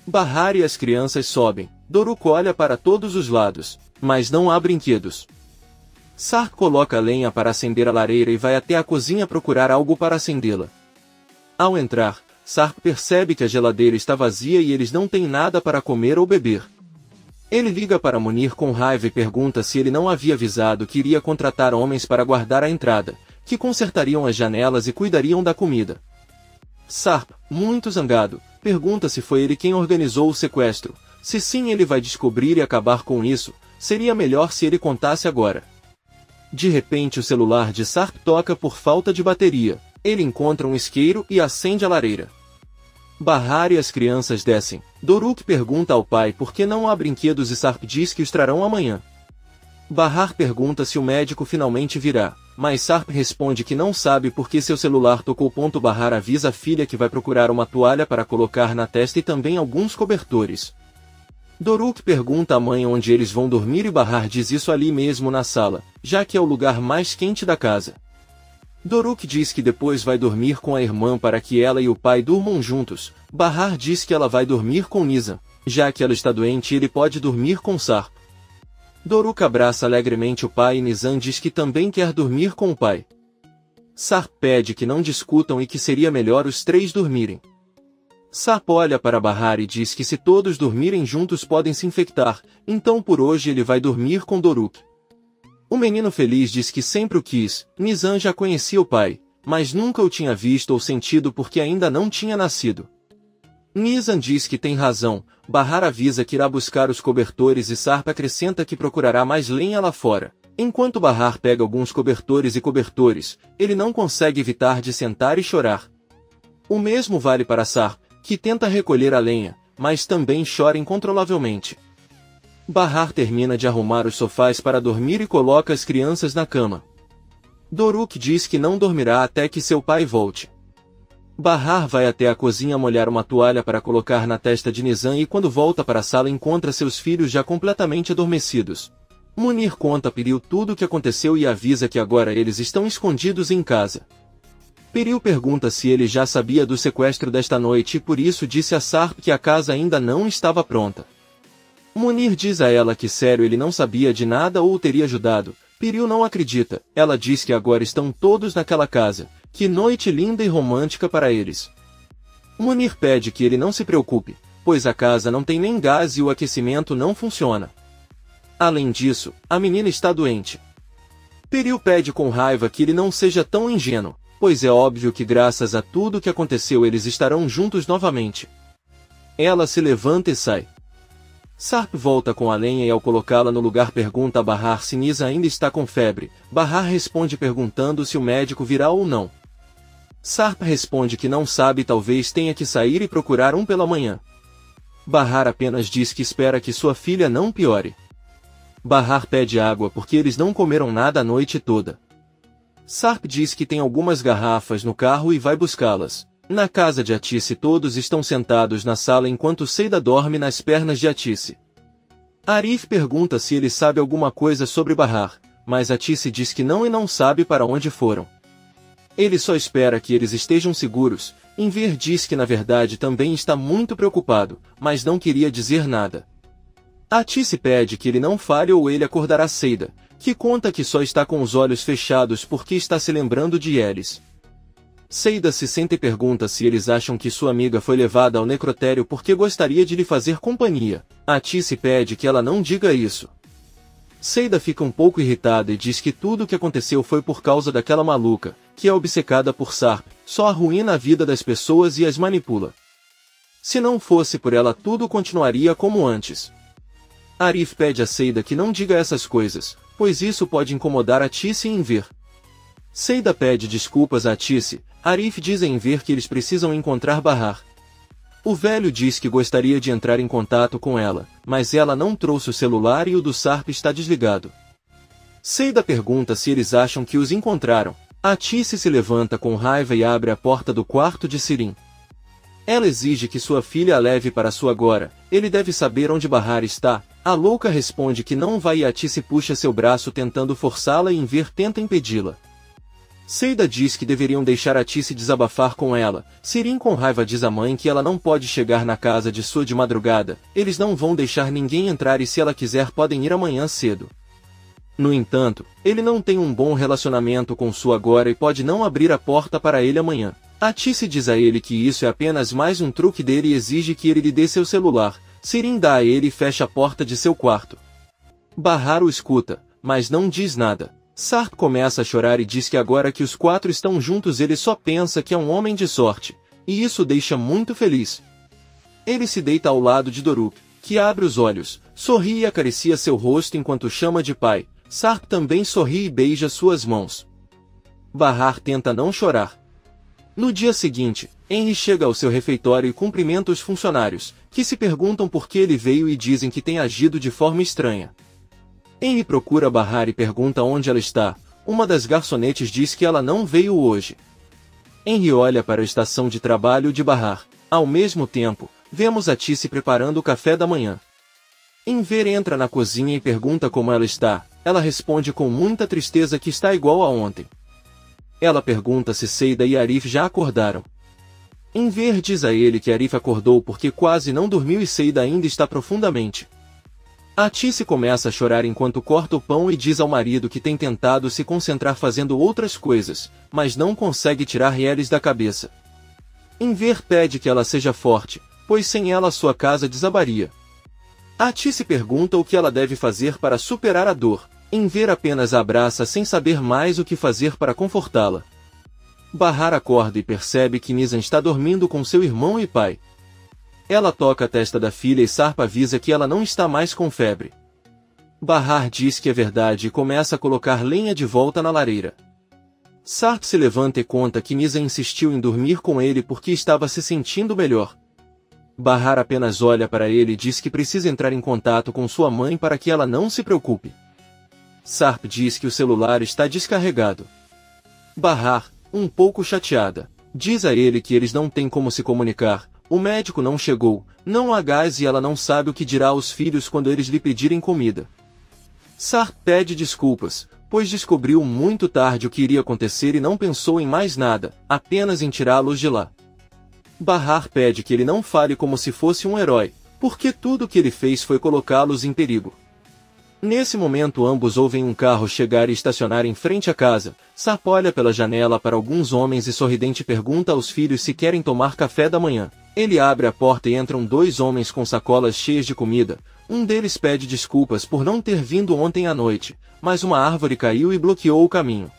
Bahar e as crianças sobem. Doruk olha para todos os lados, mas não há brinquedos. Sarp coloca lenha para acender a lareira e vai até a cozinha procurar algo para acendê-la. Ao entrar, Sarp percebe que a geladeira está vazia e eles não têm nada para comer ou beber. Ele liga para Munir com raiva e pergunta se ele não havia avisado que iria contratar homens para guardar a entrada, que consertariam as janelas e cuidariam da comida. Sarp, muito zangado, pergunta se foi ele quem organizou o sequestro. Se sim, ele vai descobrir e acabar com isso. Seria melhor se ele contasse agora. De repente o celular de Sarp toca por falta de bateria. Ele encontra um isqueiro e acende a lareira. Bahar e as crianças descem. Doruk pergunta ao pai por que não há brinquedos e Sarp diz que os trarão amanhã. Bahar pergunta se o médico finalmente virá, mas Sarp responde que não sabe porque seu celular tocou. Bahar avisa a filha que vai procurar uma toalha para colocar na testa e também alguns cobertores. Doruk pergunta à mãe onde eles vão dormir e Bahar diz isso ali mesmo na sala, já que é o lugar mais quente da casa. Doruk diz que depois vai dormir com a irmã para que ela e o pai durmam juntos. Bahar diz que ela vai dormir com Nizam, já que ela está doente e ele pode dormir com Sarp. Doruk abraça alegremente o pai e Nizam diz que também quer dormir com o pai. Sarp pede que não discutam e que seria melhor os três dormirem. Sarp olha para Bahar e diz que se todos dormirem juntos podem se infectar, então por hoje ele vai dormir com Doruk. O menino feliz diz que sempre o quis. Nizam já conhecia o pai, mas nunca o tinha visto ou sentido porque ainda não tinha nascido. Nizam diz que tem razão. Bahar avisa que irá buscar os cobertores e Sarp acrescenta que procurará mais lenha lá fora. Enquanto Bahar pega alguns cobertores, ele não consegue evitar de sentar e chorar. O mesmo vale para Sarp, que tenta recolher a lenha, mas também chora incontrolavelmente. Bahar termina de arrumar os sofás para dormir e coloca as crianças na cama. Doruk diz que não dormirá até que seu pai volte. Bahar vai até a cozinha molhar uma toalha para colocar na testa de Nizam e quando volta para a sala encontra seus filhos já completamente adormecidos. Munir conta a Piril tudo o que aconteceu e avisa que agora eles estão escondidos em casa. Piril pergunta se ele já sabia do sequestro desta noite e por isso disse a Sarp que a casa ainda não estava pronta. Munir diz a ela que sério ele não sabia de nada ou teria ajudado. Piril não acredita. Ela diz que agora estão todos naquela casa. Que noite linda e romântica para eles. Munir pede que ele não se preocupe, pois a casa não tem nem gás e o aquecimento não funciona. Além disso, a menina está doente. Piril pede com raiva que ele não seja tão ingênuo, pois é óbvio que graças a tudo que aconteceu eles estarão juntos novamente. Ela se levanta e sai. Sarp volta com a lenha e ao colocá-la no lugar pergunta a Bahar se Nizam ainda está com febre. Bahar responde perguntando se o médico virá ou não. Sarp responde que não sabe e talvez tenha que sair e procurar um pela manhã. Bahar apenas diz que espera que sua filha não piore. Bahar pede água porque eles não comeram nada a noite toda. Sarp diz que tem algumas garrafas no carro e vai buscá-las. Na casa de Atice todos estão sentados na sala enquanto Seida dorme nas pernas de Atice. Arif pergunta se ele sabe alguma coisa sobre Bahar, mas Atice diz que não e não sabe para onde foram. Ele só espera que eles estejam seguros. Enver diz que na verdade também está muito preocupado, mas não queria dizer nada. Atice pede que ele não fale ou ele acordará Seida, que conta que só está com os olhos fechados porque está se lembrando de Elis. Seida se senta e pergunta se eles acham que sua amiga foi levada ao necrotério porque gostaria de lhe fazer companhia. Atice pede que ela não diga isso. Seida fica um pouco irritada e diz que tudo o que aconteceu foi por causa daquela maluca, que é obcecada por Sarp, só arruína a vida das pessoas e as manipula. Se não fosse por ela tudo continuaria como antes. Arif pede a Seida que não diga essas coisas, pois isso pode incomodar Atice e Enver. Seida pede desculpas a Atice. Arif diz a Enver que eles precisam encontrar Bahar. O velho diz que gostaria de entrar em contato com ela, mas ela não trouxe o celular e o do Sarp está desligado. Seida pergunta se eles acham que os encontraram. Atice se levanta com raiva e abre a porta do quarto de Sirin. Ela exige que sua filha a leve para sua agora. Ele deve saber onde Bahar está. A louca responde que não vai e Atice puxa seu braço tentando forçá-la e Enver tenta impedi-la. Seida diz que deveriam deixar Atice desabafar com ela. Sirin com raiva diz à mãe que ela não pode chegar na casa de sua de madrugada. Eles não vão deixar ninguém entrar e se ela quiser podem ir amanhã cedo. No entanto, ele não tem um bom relacionamento com sua agora e pode não abrir a porta para ele amanhã. Atice diz a ele que isso é apenas mais um truque dele e exige que ele lhe dê seu celular. Sirin dá a ele e fecha a porta de seu quarto. Bahar o escuta, mas não diz nada. Sarp começa a chorar e diz que agora que os quatro estão juntos ele só pensa que é um homem de sorte, e isso o deixa muito feliz. Ele se deita ao lado de Doruk, que abre os olhos, sorri e acaricia seu rosto enquanto chama de pai. Sarp também sorri e beija suas mãos. Bahar tenta não chorar. No dia seguinte, Henry chega ao seu refeitório e cumprimenta os funcionários, que se perguntam por que ele veio e dizem que tem agido de forma estranha. Henry procura Bahar e pergunta onde ela está. Uma das garçonetes diz que ela não veio hoje. Henry olha para a estação de trabalho de Bahar. Ao mesmo tempo, vemos Atice preparando o café da manhã. Enver entra na cozinha e pergunta como ela está. Ela responde com muita tristeza que está igual a ontem. Ela pergunta se Seida e Arif já acordaram. Enver diz a ele que Arif acordou porque quase não dormiu e Seida ainda está profundamente. Atice começa a chorar enquanto corta o pão e diz ao marido que tem tentado se concentrar fazendo outras coisas, mas não consegue tirar eles da cabeça. Enver pede que ela seja forte, pois sem ela sua casa desabaria. Atice pergunta o que ela deve fazer para superar a dor. Enver apenas a abraça sem saber mais o que fazer para confortá-la. Bahar acorda e percebe que Nizam está dormindo com seu irmão e pai. Ela toca a testa da filha e Sarp avisa que ela não está mais com febre. Bahar diz que é verdade e começa a colocar lenha de volta na lareira. Sarp se levanta e conta que Nizam insistiu em dormir com ele porque estava se sentindo melhor. Bahar apenas olha para ele e diz que precisa entrar em contato com sua mãe para que ela não se preocupe. Sarp diz que o celular está descarregado. Bahar, um pouco chateada, diz a ele que eles não têm como se comunicar. O médico não chegou, não há gás e ela não sabe o que dirá aos filhos quando eles lhe pedirem comida. Sarp pede desculpas, pois descobriu muito tarde o que iria acontecer e não pensou em mais nada, apenas em tirá-los de lá. Bahar pede que ele não fale como se fosse um herói, porque tudo o que ele fez foi colocá-los em perigo. Nesse momento ambos ouvem um carro chegar e estacionar em frente à casa. Sarp olha pela janela para alguns homens e sorridente pergunta aos filhos se querem tomar café da manhã. Ele abre a porta e entram dois homens com sacolas cheias de comida. Um deles pede desculpas por não ter vindo ontem à noite, mas uma árvore caiu e bloqueou o caminho.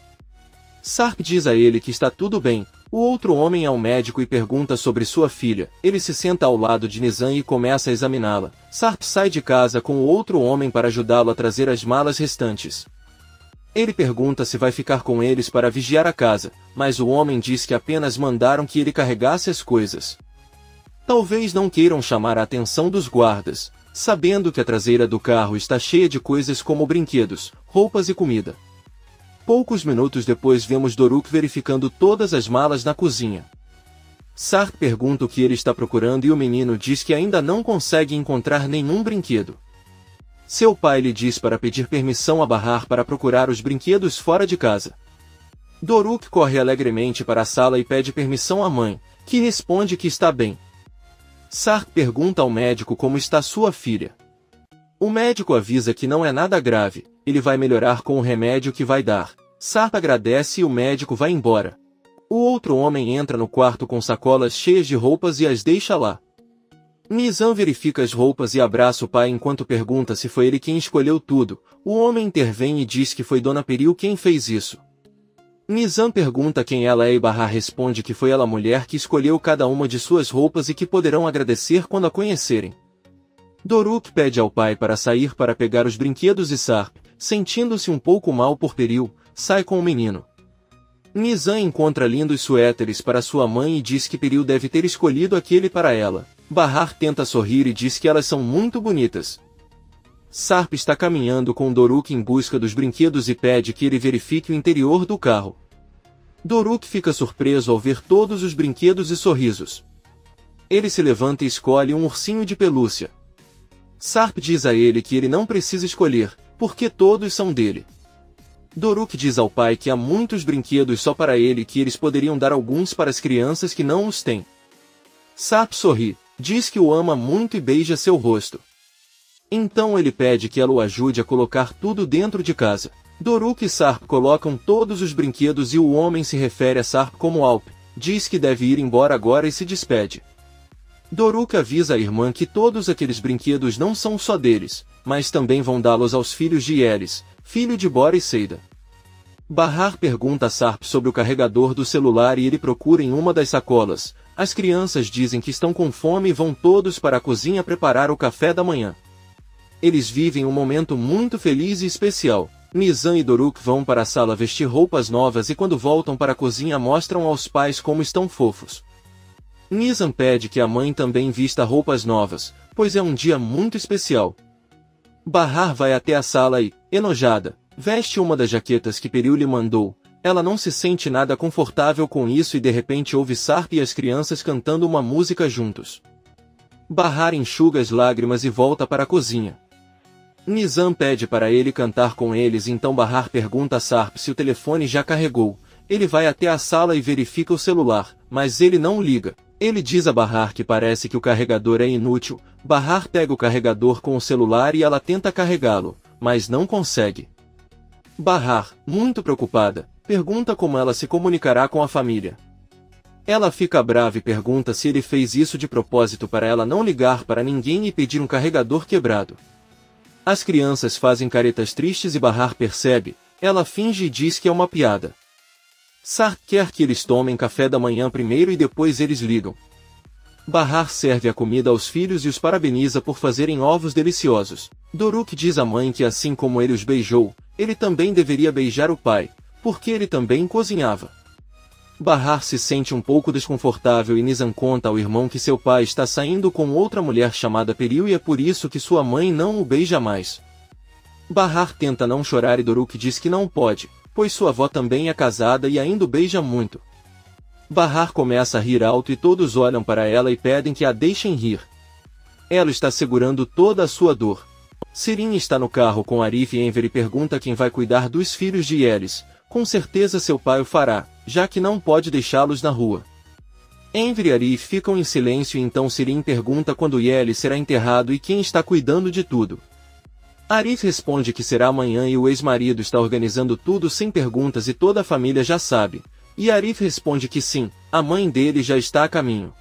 Sarp diz a ele que está tudo bem. O outro homem é um médico e pergunta sobre sua filha. Ele se senta ao lado de Nizam e começa a examiná-la. Sarp sai de casa com o outro homem para ajudá-lo a trazer as malas restantes. Ele pergunta se vai ficar com eles para vigiar a casa, mas o homem diz que apenas mandaram que ele carregasse as coisas. Talvez não queiram chamar a atenção dos guardas, sabendo que a traseira do carro está cheia de coisas como brinquedos, roupas e comida. Poucos minutos depois vemos Doruk verificando todas as malas na cozinha. Sarp pergunta o que ele está procurando e o menino diz que ainda não consegue encontrar nenhum brinquedo. Seu pai lhe diz para pedir permissão a Bahar para procurar os brinquedos fora de casa. Doruk corre alegremente para a sala e pede permissão à mãe, que responde que está bem. Sarp pergunta ao médico como está sua filha. O médico avisa que não é nada grave, ele vai melhorar com o remédio que vai dar. Sarp agradece e o médico vai embora. O outro homem entra no quarto com sacolas cheias de roupas e as deixa lá. Nizam verifica as roupas e abraça o pai enquanto pergunta se foi ele quem escolheu tudo. O homem intervém e diz que foi Dona Peril quem fez isso. Nizam pergunta quem ela é e Bahar responde que foi ela a mulher que escolheu cada uma de suas roupas e que poderão agradecer quando a conhecerem. Doruk pede ao pai para sair para pegar os brinquedos e Sarp, sentindo-se um pouco mal por Peril, sai com o menino. Nizam encontra lindos suéteres para sua mãe e diz que Peril deve ter escolhido aquele para ela. Bahar tenta sorrir e diz que elas são muito bonitas. Sarp está caminhando com Doruk em busca dos brinquedos e pede que ele verifique o interior do carro. Doruk fica surpreso ao ver todos os brinquedos e sorrisos. Ele se levanta e escolhe um ursinho de pelúcia. Sarp diz a ele que ele não precisa escolher, porque todos são dele. Doruk diz ao pai que há muitos brinquedos só para ele e que eles poderiam dar alguns para as crianças que não os têm. Sarp sorri, diz que o ama muito e beija seu rosto. Então ele pede que ela o ajude a colocar tudo dentro de casa. Doruk e Sarp colocam todos os brinquedos e o homem se refere a Sarp como Alp, diz que deve ir embora agora e se despede. Doruk avisa a irmã que todos aqueles brinquedos não são só deles, mas também vão dá-los aos filhos de Yelis, filho de Bora e Seida. Bahar pergunta a Sarp sobre o carregador do celular e ele procura em uma das sacolas. As crianças dizem que estão com fome e vão todos para a cozinha preparar o café da manhã. Eles vivem um momento muito feliz e especial. Nizam e Doruk vão para a sala vestir roupas novas e quando voltam para a cozinha mostram aos pais como estão fofos. Nizam pede que a mãe também vista roupas novas, pois é um dia muito especial. Bahar vai até a sala e, enojada, veste uma das jaquetas que Peril lhe mandou. Ela não se sente nada confortável com isso e de repente ouve Sarp e as crianças cantando uma música juntos. Bahar enxuga as lágrimas e volta para a cozinha. Nizam pede para ele cantar com eles, então Bahar pergunta a Sarp se o telefone já carregou. Ele vai até a sala e verifica o celular, mas ele não liga. Ele diz a Bahar que parece que o carregador é inútil. Bahar pega o carregador com o celular e ela tenta carregá-lo, mas não consegue. Bahar, muito preocupada, pergunta como ela se comunicará com a família. Ela fica brava e pergunta se ele fez isso de propósito para ela não ligar para ninguém e pedir um carregador quebrado. As crianças fazem caretas tristes e Bahar percebe. Ela finge e diz que é uma piada. Sarp quer que eles tomem café da manhã primeiro e depois eles ligam. Bahar serve a comida aos filhos e os parabeniza por fazerem ovos deliciosos. Doruk diz à mãe que assim como ele os beijou, ele também deveria beijar o pai, porque ele também cozinhava. Bahar se sente um pouco desconfortável e Nizam conta ao irmão que seu pai está saindo com outra mulher chamada Peril e é por isso que sua mãe não o beija mais. Bahar tenta não chorar e Doruk diz que não pode, pois sua avó também é casada e ainda o beija muito. Bahar começa a rir alto e todos olham para ela e pedem que a deixem rir. Ela está segurando toda a sua dor. Sirin está no carro com Arif e Enver e pergunta quem vai cuidar dos filhos de Yelis. Com certeza seu pai o fará, já que não pode deixá-los na rua. Enver e Arif ficam em silêncio e então Sirin pergunta quando Yelis será enterrado e quem está cuidando de tudo. Arif responde que será amanhã e o ex-marido está organizando tudo sem perguntas e toda a família já sabe. E Arif responde que sim, a mãe dele já está a caminho.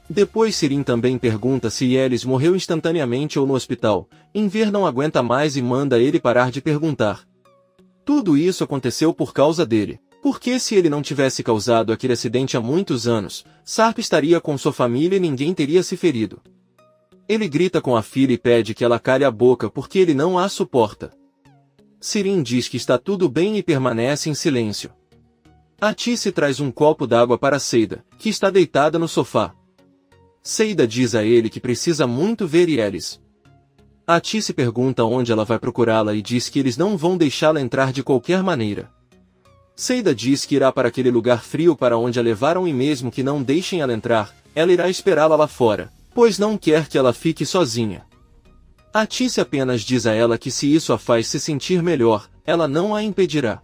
Depois Sirin também pergunta se Yelis morreu instantaneamente ou no hospital. Enver não aguenta mais e manda ele parar de perguntar. Tudo isso aconteceu por causa dele. Porque se ele não tivesse causado aquele acidente há muitos anos, Sarp estaria com sua família e ninguém teria se ferido. Ele grita com a filha e pede que ela cale a boca porque ele não a suporta. Sirin diz que está tudo bem e permanece em silêncio. Atice traz um copo d'água para Seida, que está deitada no sofá. Seida diz a ele que precisa muito ver Yelis. Atice pergunta onde ela vai procurá-la e diz que eles não vão deixá-la entrar de qualquer maneira. Seida diz que irá para aquele lugar frio para onde a levaram e mesmo que não deixem ela entrar, ela irá esperá-la lá fora, pois não quer que ela fique sozinha. Atice apenas diz a ela que se isso a faz se sentir melhor, ela não a impedirá.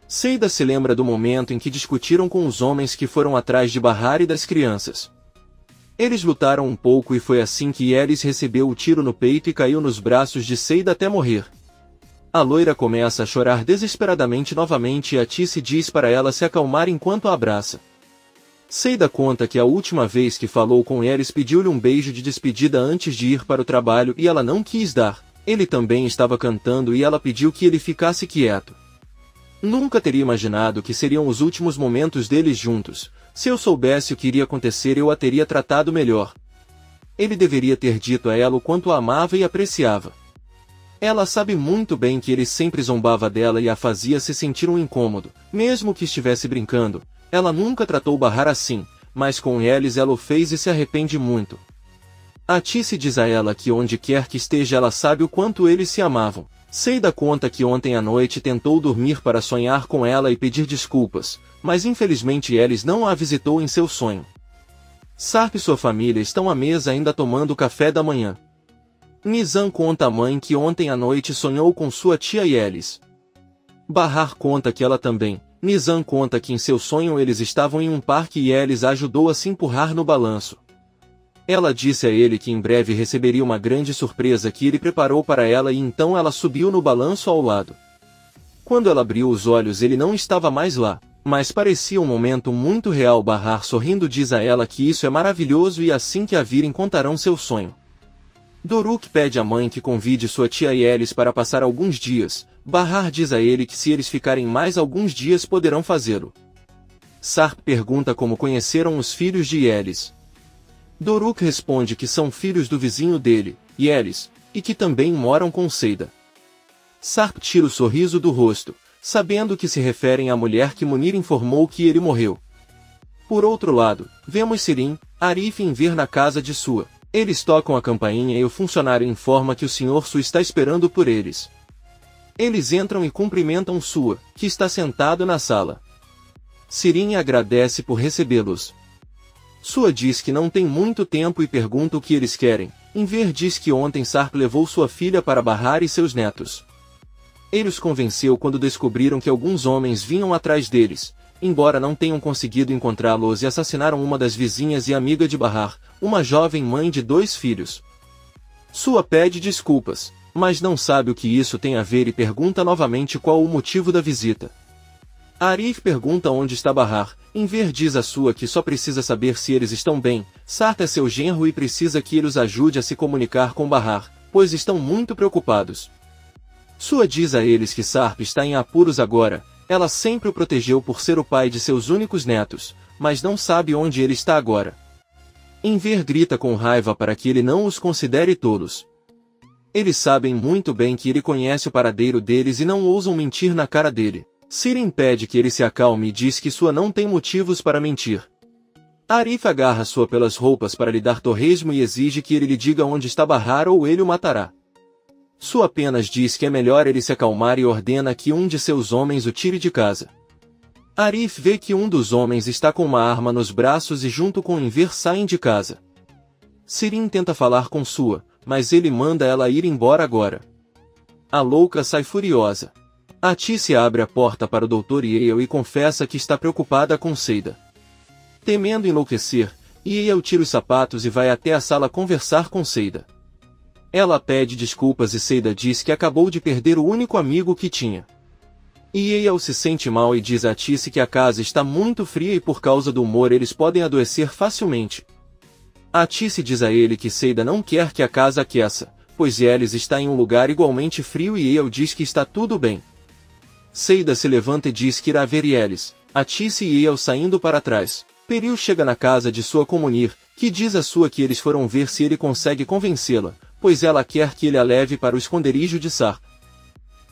Seida se lembra do momento em que discutiram com os homens que foram atrás de Bahar e das crianças. Eles lutaram um pouco e foi assim que Yelis recebeu o tiro no peito e caiu nos braços de Seida até morrer. A loira começa a chorar desesperadamente novamente e Atice diz para ela se acalmar enquanto a abraça. Seida conta que a última vez que falou com Eris pediu-lhe um beijo de despedida antes de ir para o trabalho e ela não quis dar. Ele também estava cantando e ela pediu que ele ficasse quieto. Nunca teria imaginado que seriam os últimos momentos deles juntos. Se eu soubesse o que iria acontecer eu a teria tratado melhor. Ele deveria ter dito a ela o quanto a amava e apreciava. Ela sabe muito bem que ele sempre zombava dela e a fazia se sentir um incômodo, mesmo que estivesse brincando. Ela nunca tratou Bahar assim, mas com eles ela o fez e se arrepende muito. Atice diz a ela que onde quer que esteja ela sabe o quanto eles se amavam. Seida conta que ontem à noite tentou dormir para sonhar com ela e pedir desculpas, mas infelizmente Elis não a visitou em seu sonho. Sarp e sua família estão à mesa ainda tomando café da manhã. Nizam conta à mãe que ontem à noite sonhou com sua tia e Elis. Bahar conta que ela também. Nizam conta que em seu sonho eles estavam em um parque e Elis a ajudou a se empurrar no balanço. Ela disse a ele que em breve receberia uma grande surpresa que ele preparou para ela e então ela subiu no balanço ao lado. Quando ela abriu os olhos ele não estava mais lá, mas parecia um momento muito real. Bahar sorrindo diz a ela que isso é maravilhoso e assim que a virem contarão seu sonho. Doruk pede à mãe que convide sua tia e Elis para passar alguns dias. Bahar diz a ele que se eles ficarem mais alguns dias poderão fazê-lo. Sarp pergunta como conheceram os filhos de Elis. Doruk responde que são filhos do vizinho dele, Elis, e que também moram com Seida. Sarp tira o sorriso do rosto, sabendo que se referem à mulher que Munir informou que ele morreu. Por outro lado, vemos Sirin, Arif e Enver na casa de Sua. Eles tocam a campainha e o funcionário informa que o Sr. Su está esperando por eles. Eles entram e cumprimentam Sua, que está sentado na sala. Sirin agradece por recebê-los. Sua diz que não tem muito tempo e pergunta o que eles querem. Enver diz que ontem Sarp levou sua filha para Bahar e seus netos. Ele os convenceu quando descobriram que alguns homens vinham atrás deles, embora não tenham conseguido encontrá-los e assassinaram uma das vizinhas e amiga de Bahar, uma jovem mãe de 2 filhos. Sua pede desculpas, mas não sabe o que isso tem a ver e pergunta novamente qual o motivo da visita. Arif pergunta onde está Bahar. Enver diz a Sua que só precisa saber se eles estão bem. Sarp é seu genro e precisa que ele os ajude a se comunicar com Bahar, pois estão muito preocupados. Sua diz a eles que Sarp está em apuros agora. Ela sempre o protegeu por ser o pai de seus únicos netos, mas não sabe onde ele está agora. Enver grita com raiva para que ele não os considere tolos. Eles sabem muito bem que ele conhece o paradeiro deles e não ousam mentir na cara dele. Sirin pede que ele se acalme e diz que Sua não tem motivos para mentir. Arif agarra Sua pelas roupas para lhe dar torresmo e exige que ele lhe diga onde está Bahar ou ele o matará. Sua apenas diz que é melhor ele se acalmar e ordena que um de seus homens o tire de casa. Arif vê que um dos homens está com uma arma nos braços e junto com Enver saem de casa. Sirin tenta falar com Sua, mas ele manda ela ir embora agora. A louca sai furiosa. Atice abre a porta para o Dr. Yale e confessa que está preocupada com Seida. Temendo enlouquecer, Yale tira os sapatos e vai até a sala conversar com Seida. Ela pede desculpas e Seida diz que acabou de perder o único amigo que tinha. Yale se sente mal e diz a Atice que a casa está muito fria e por causa do humor eles podem adoecer facilmente. Atice diz a ele que Seida não quer que a casa aqueça, pois Elis está em um lugar igualmente frio e Yale diz que está tudo bem. Seida se levanta e diz que irá ver Elis, Atice e Yale saindo para trás. Peril chega na casa de Sua com Munir, que diz a Sua que eles foram ver se ele consegue convencê-la, pois ela quer que ele a leve para o esconderijo de Sarp.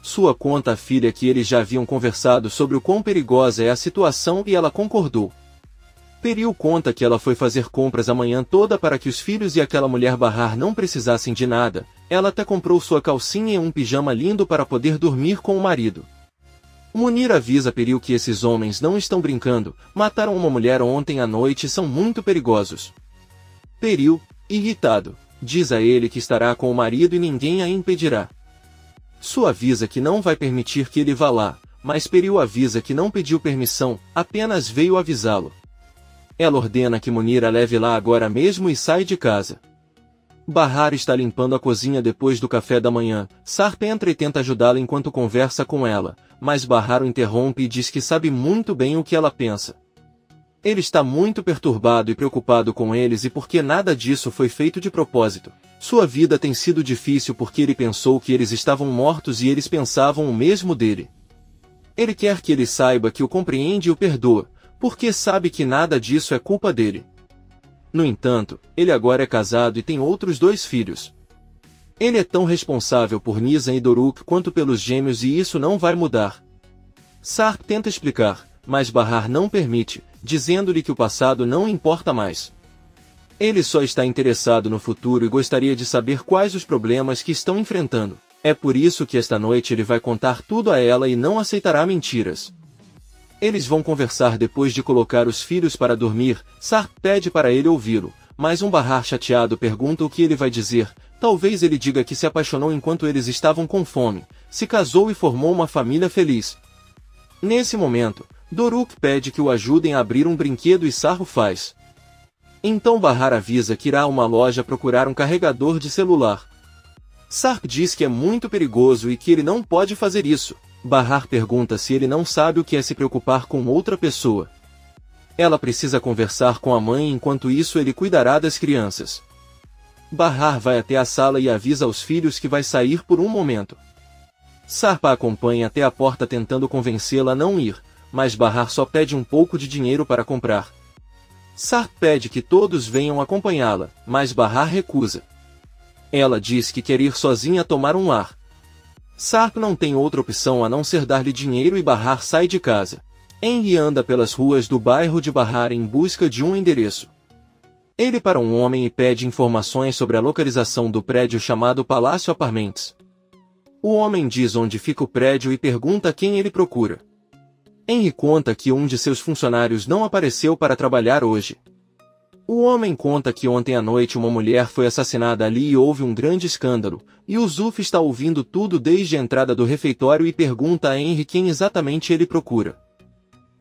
Sua conta à filha que eles já haviam conversado sobre o quão perigosa é a situação e ela concordou. Peril conta que ela foi fazer compras a manhã toda para que os filhos e aquela mulher Bahar não precisassem de nada. Ela até comprou sua calcinha e um pijama lindo para poder dormir com o marido. Munir avisa Peril que esses homens não estão brincando, mataram uma mulher ontem à noite e são muito perigosos. Peril, irritado, diz a ele que estará com o marido e ninguém a impedirá. Sua avisa que não vai permitir que ele vá lá, mas Peril avisa que não pediu permissão, apenas veio avisá-lo. Ela ordena que Munir a leve lá agora mesmo e sai de casa. Bahar está limpando a cozinha depois do café da manhã. Sarp entra e tenta ajudá-la enquanto conversa com ela, mas Bahar o interrompe e diz que sabe muito bem o que ela pensa. Ele está muito perturbado e preocupado com eles e porque nada disso foi feito de propósito. Sua vida tem sido difícil porque ele pensou que eles estavam mortos e eles pensavam o mesmo dele. Ele quer que ele saiba que o compreende e o perdoa, porque sabe que nada disso é culpa dele. No entanto, ele agora é casado e tem outros 2 filhos. Ele é tão responsável por Nizam e Doruk quanto pelos gêmeos e isso não vai mudar. Sarp tenta explicar, mas Bahar não permite, dizendo-lhe que o passado não importa mais. Ele só está interessado no futuro e gostaria de saber quais os problemas que estão enfrentando. É por isso que esta noite ele vai contar tudo a ela e não aceitará mentiras. Eles vão conversar depois de colocar os filhos para dormir. Sarp pede para ele ouvi-lo, mas Bahar chateado pergunta o que ele vai dizer. Talvez ele diga que se apaixonou enquanto eles estavam com fome, se casou e formou uma família feliz. Nesse momento, Doruk pede que o ajudem a abrir um brinquedo e Sarp faz. Então Bahar avisa que irá a uma loja procurar um carregador de celular. Sarp diz que é muito perigoso e que ele não pode fazer isso. Bahar pergunta se ele não sabe o que é se preocupar com outra pessoa. Ela precisa conversar com a mãe enquanto isso ele cuidará das crianças. Bahar vai até a sala e avisa aos filhos que vai sair por um momento. Sarp a acompanha até a porta tentando convencê-la a não ir, mas Bahar só pede um pouco de dinheiro para comprar. Sarp pede que todos venham acompanhá-la, mas Bahar recusa. Ela diz que quer ir sozinha tomar um ar. Sarp não tem outra opção a não ser dar-lhe dinheiro e Bahar sai de casa. Henry anda pelas ruas do bairro de Bahar em busca de um endereço. Ele para um homem e pede informações sobre a localização do prédio chamado Palácio Apartments. O homem diz onde fica o prédio e pergunta quem ele procura. Henry conta que um de seus funcionários não apareceu para trabalhar hoje. O homem conta que ontem à noite uma mulher foi assassinada ali e houve um grande escândalo, e o Zuf está ouvindo tudo desde a entrada do refeitório e pergunta a Henry quem exatamente ele procura.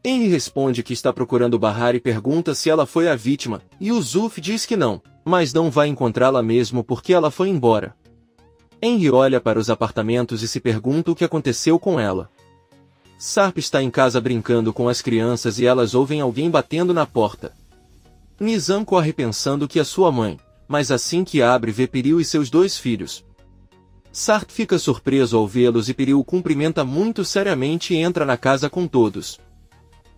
Henry responde que está procurando Bahar e pergunta se ela foi a vítima, e o Zuf diz que não, mas não vai encontrá-la mesmo porque ela foi embora. Henry olha para os apartamentos e se pergunta o que aconteceu com ela. Sarp está em casa brincando com as crianças e elas ouvem alguém batendo na porta. Nizam corre pensando que é sua mãe, mas assim que abre vê Piril e seus 2 filhos. Sarp fica surpreso ao vê-los e Piril o cumprimenta muito seriamente e entra na casa com todos.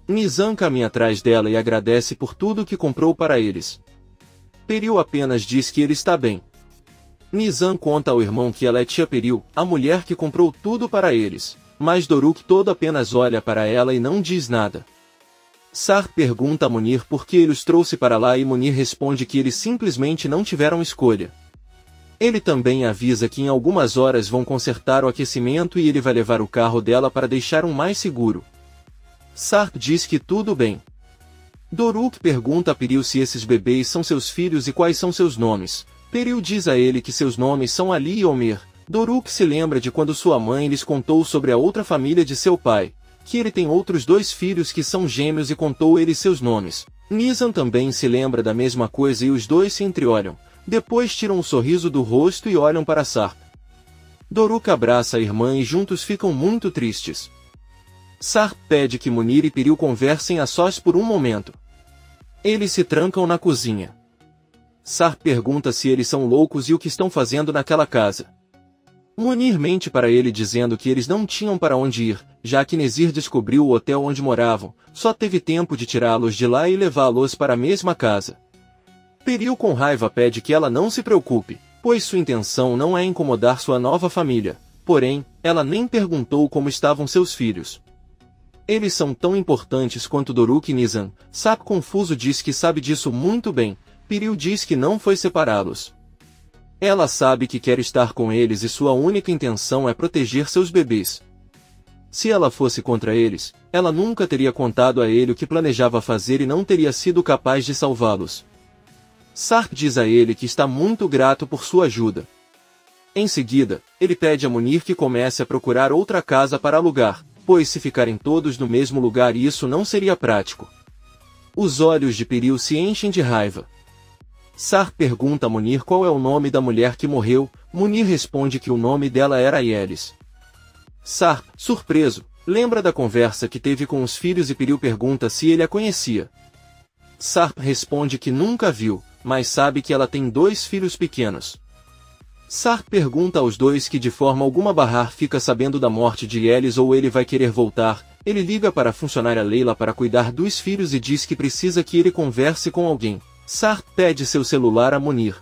Nizam caminha atrás dela e agradece por tudo que comprou para eles. Piril apenas diz que ele está bem. Nizam conta ao irmão que ela é tia Piril, a mulher que comprou tudo para eles, mas Doruk todo apenas olha para ela e não diz nada. Sarp pergunta a Munir por que ele os trouxe para lá e Munir responde que eles simplesmente não tiveram escolha. Ele também avisa que em algumas horas vão consertar o aquecimento e ele vai levar o carro dela para deixar um mais seguro. Sarp diz que tudo bem. Doruk pergunta a Piril se esses bebês são seus filhos e quais são seus nomes. Piril diz a ele que seus nomes são Ali e Omer. Doruk se lembra de quando sua mãe lhes contou sobre a outra família de seu pai, que ele tem outros 2 filhos que são gêmeos e contou eles seus nomes. Nizam também se lembra da mesma coisa e os 2 se entreolham, depois tiram um sorriso do rosto e olham para Sarp. Doruk abraça a irmã e juntos ficam muito tristes. Sarp pede que Munir e Piril conversem a sós por um momento. Eles se trancam na cozinha. Sarp pergunta se eles são loucos e o que estão fazendo naquela casa. Munir mente para ele dizendo que eles não tinham para onde ir, já que Nezir descobriu o hotel onde moravam, só teve tempo de tirá-los de lá e levá-los para a mesma casa. Piril com raiva pede que ela não se preocupe, pois sua intenção não é incomodar sua nova família, porém, ela nem perguntou como estavam seus filhos. Eles são tão importantes quanto Doruk e Nizam. Sarp confuso diz que sabe disso muito bem, Piril diz que não foi separá-los. Ela sabe que quer estar com eles e sua única intenção é proteger seus bebês. Se ela fosse contra eles, ela nunca teria contado a ele o que planejava fazer e não teria sido capaz de salvá-los. Sarp diz a ele que está muito grato por sua ajuda. Em seguida, ele pede a Munir que comece a procurar outra casa para alugar, pois se ficarem todos no mesmo lugar isso não seria prático. Os olhos de Piril se enchem de raiva. Sarp pergunta a Munir qual é o nome da mulher que morreu. Munir responde que o nome dela era Yelis. Sarp, surpreso, lembra da conversa que teve com os filhos e Piriu pergunta se ele a conhecia. Sarp responde que nunca a viu, mas sabe que ela tem 2 filhos pequenos. Sarp pergunta aos dois que de forma alguma Bahar fica sabendo da morte de Yelis ou ele vai querer voltar. Ele liga para a funcionária Leila para cuidar dos filhos e diz que precisa que ele converse com alguém. Sarp pede seu celular a Munir.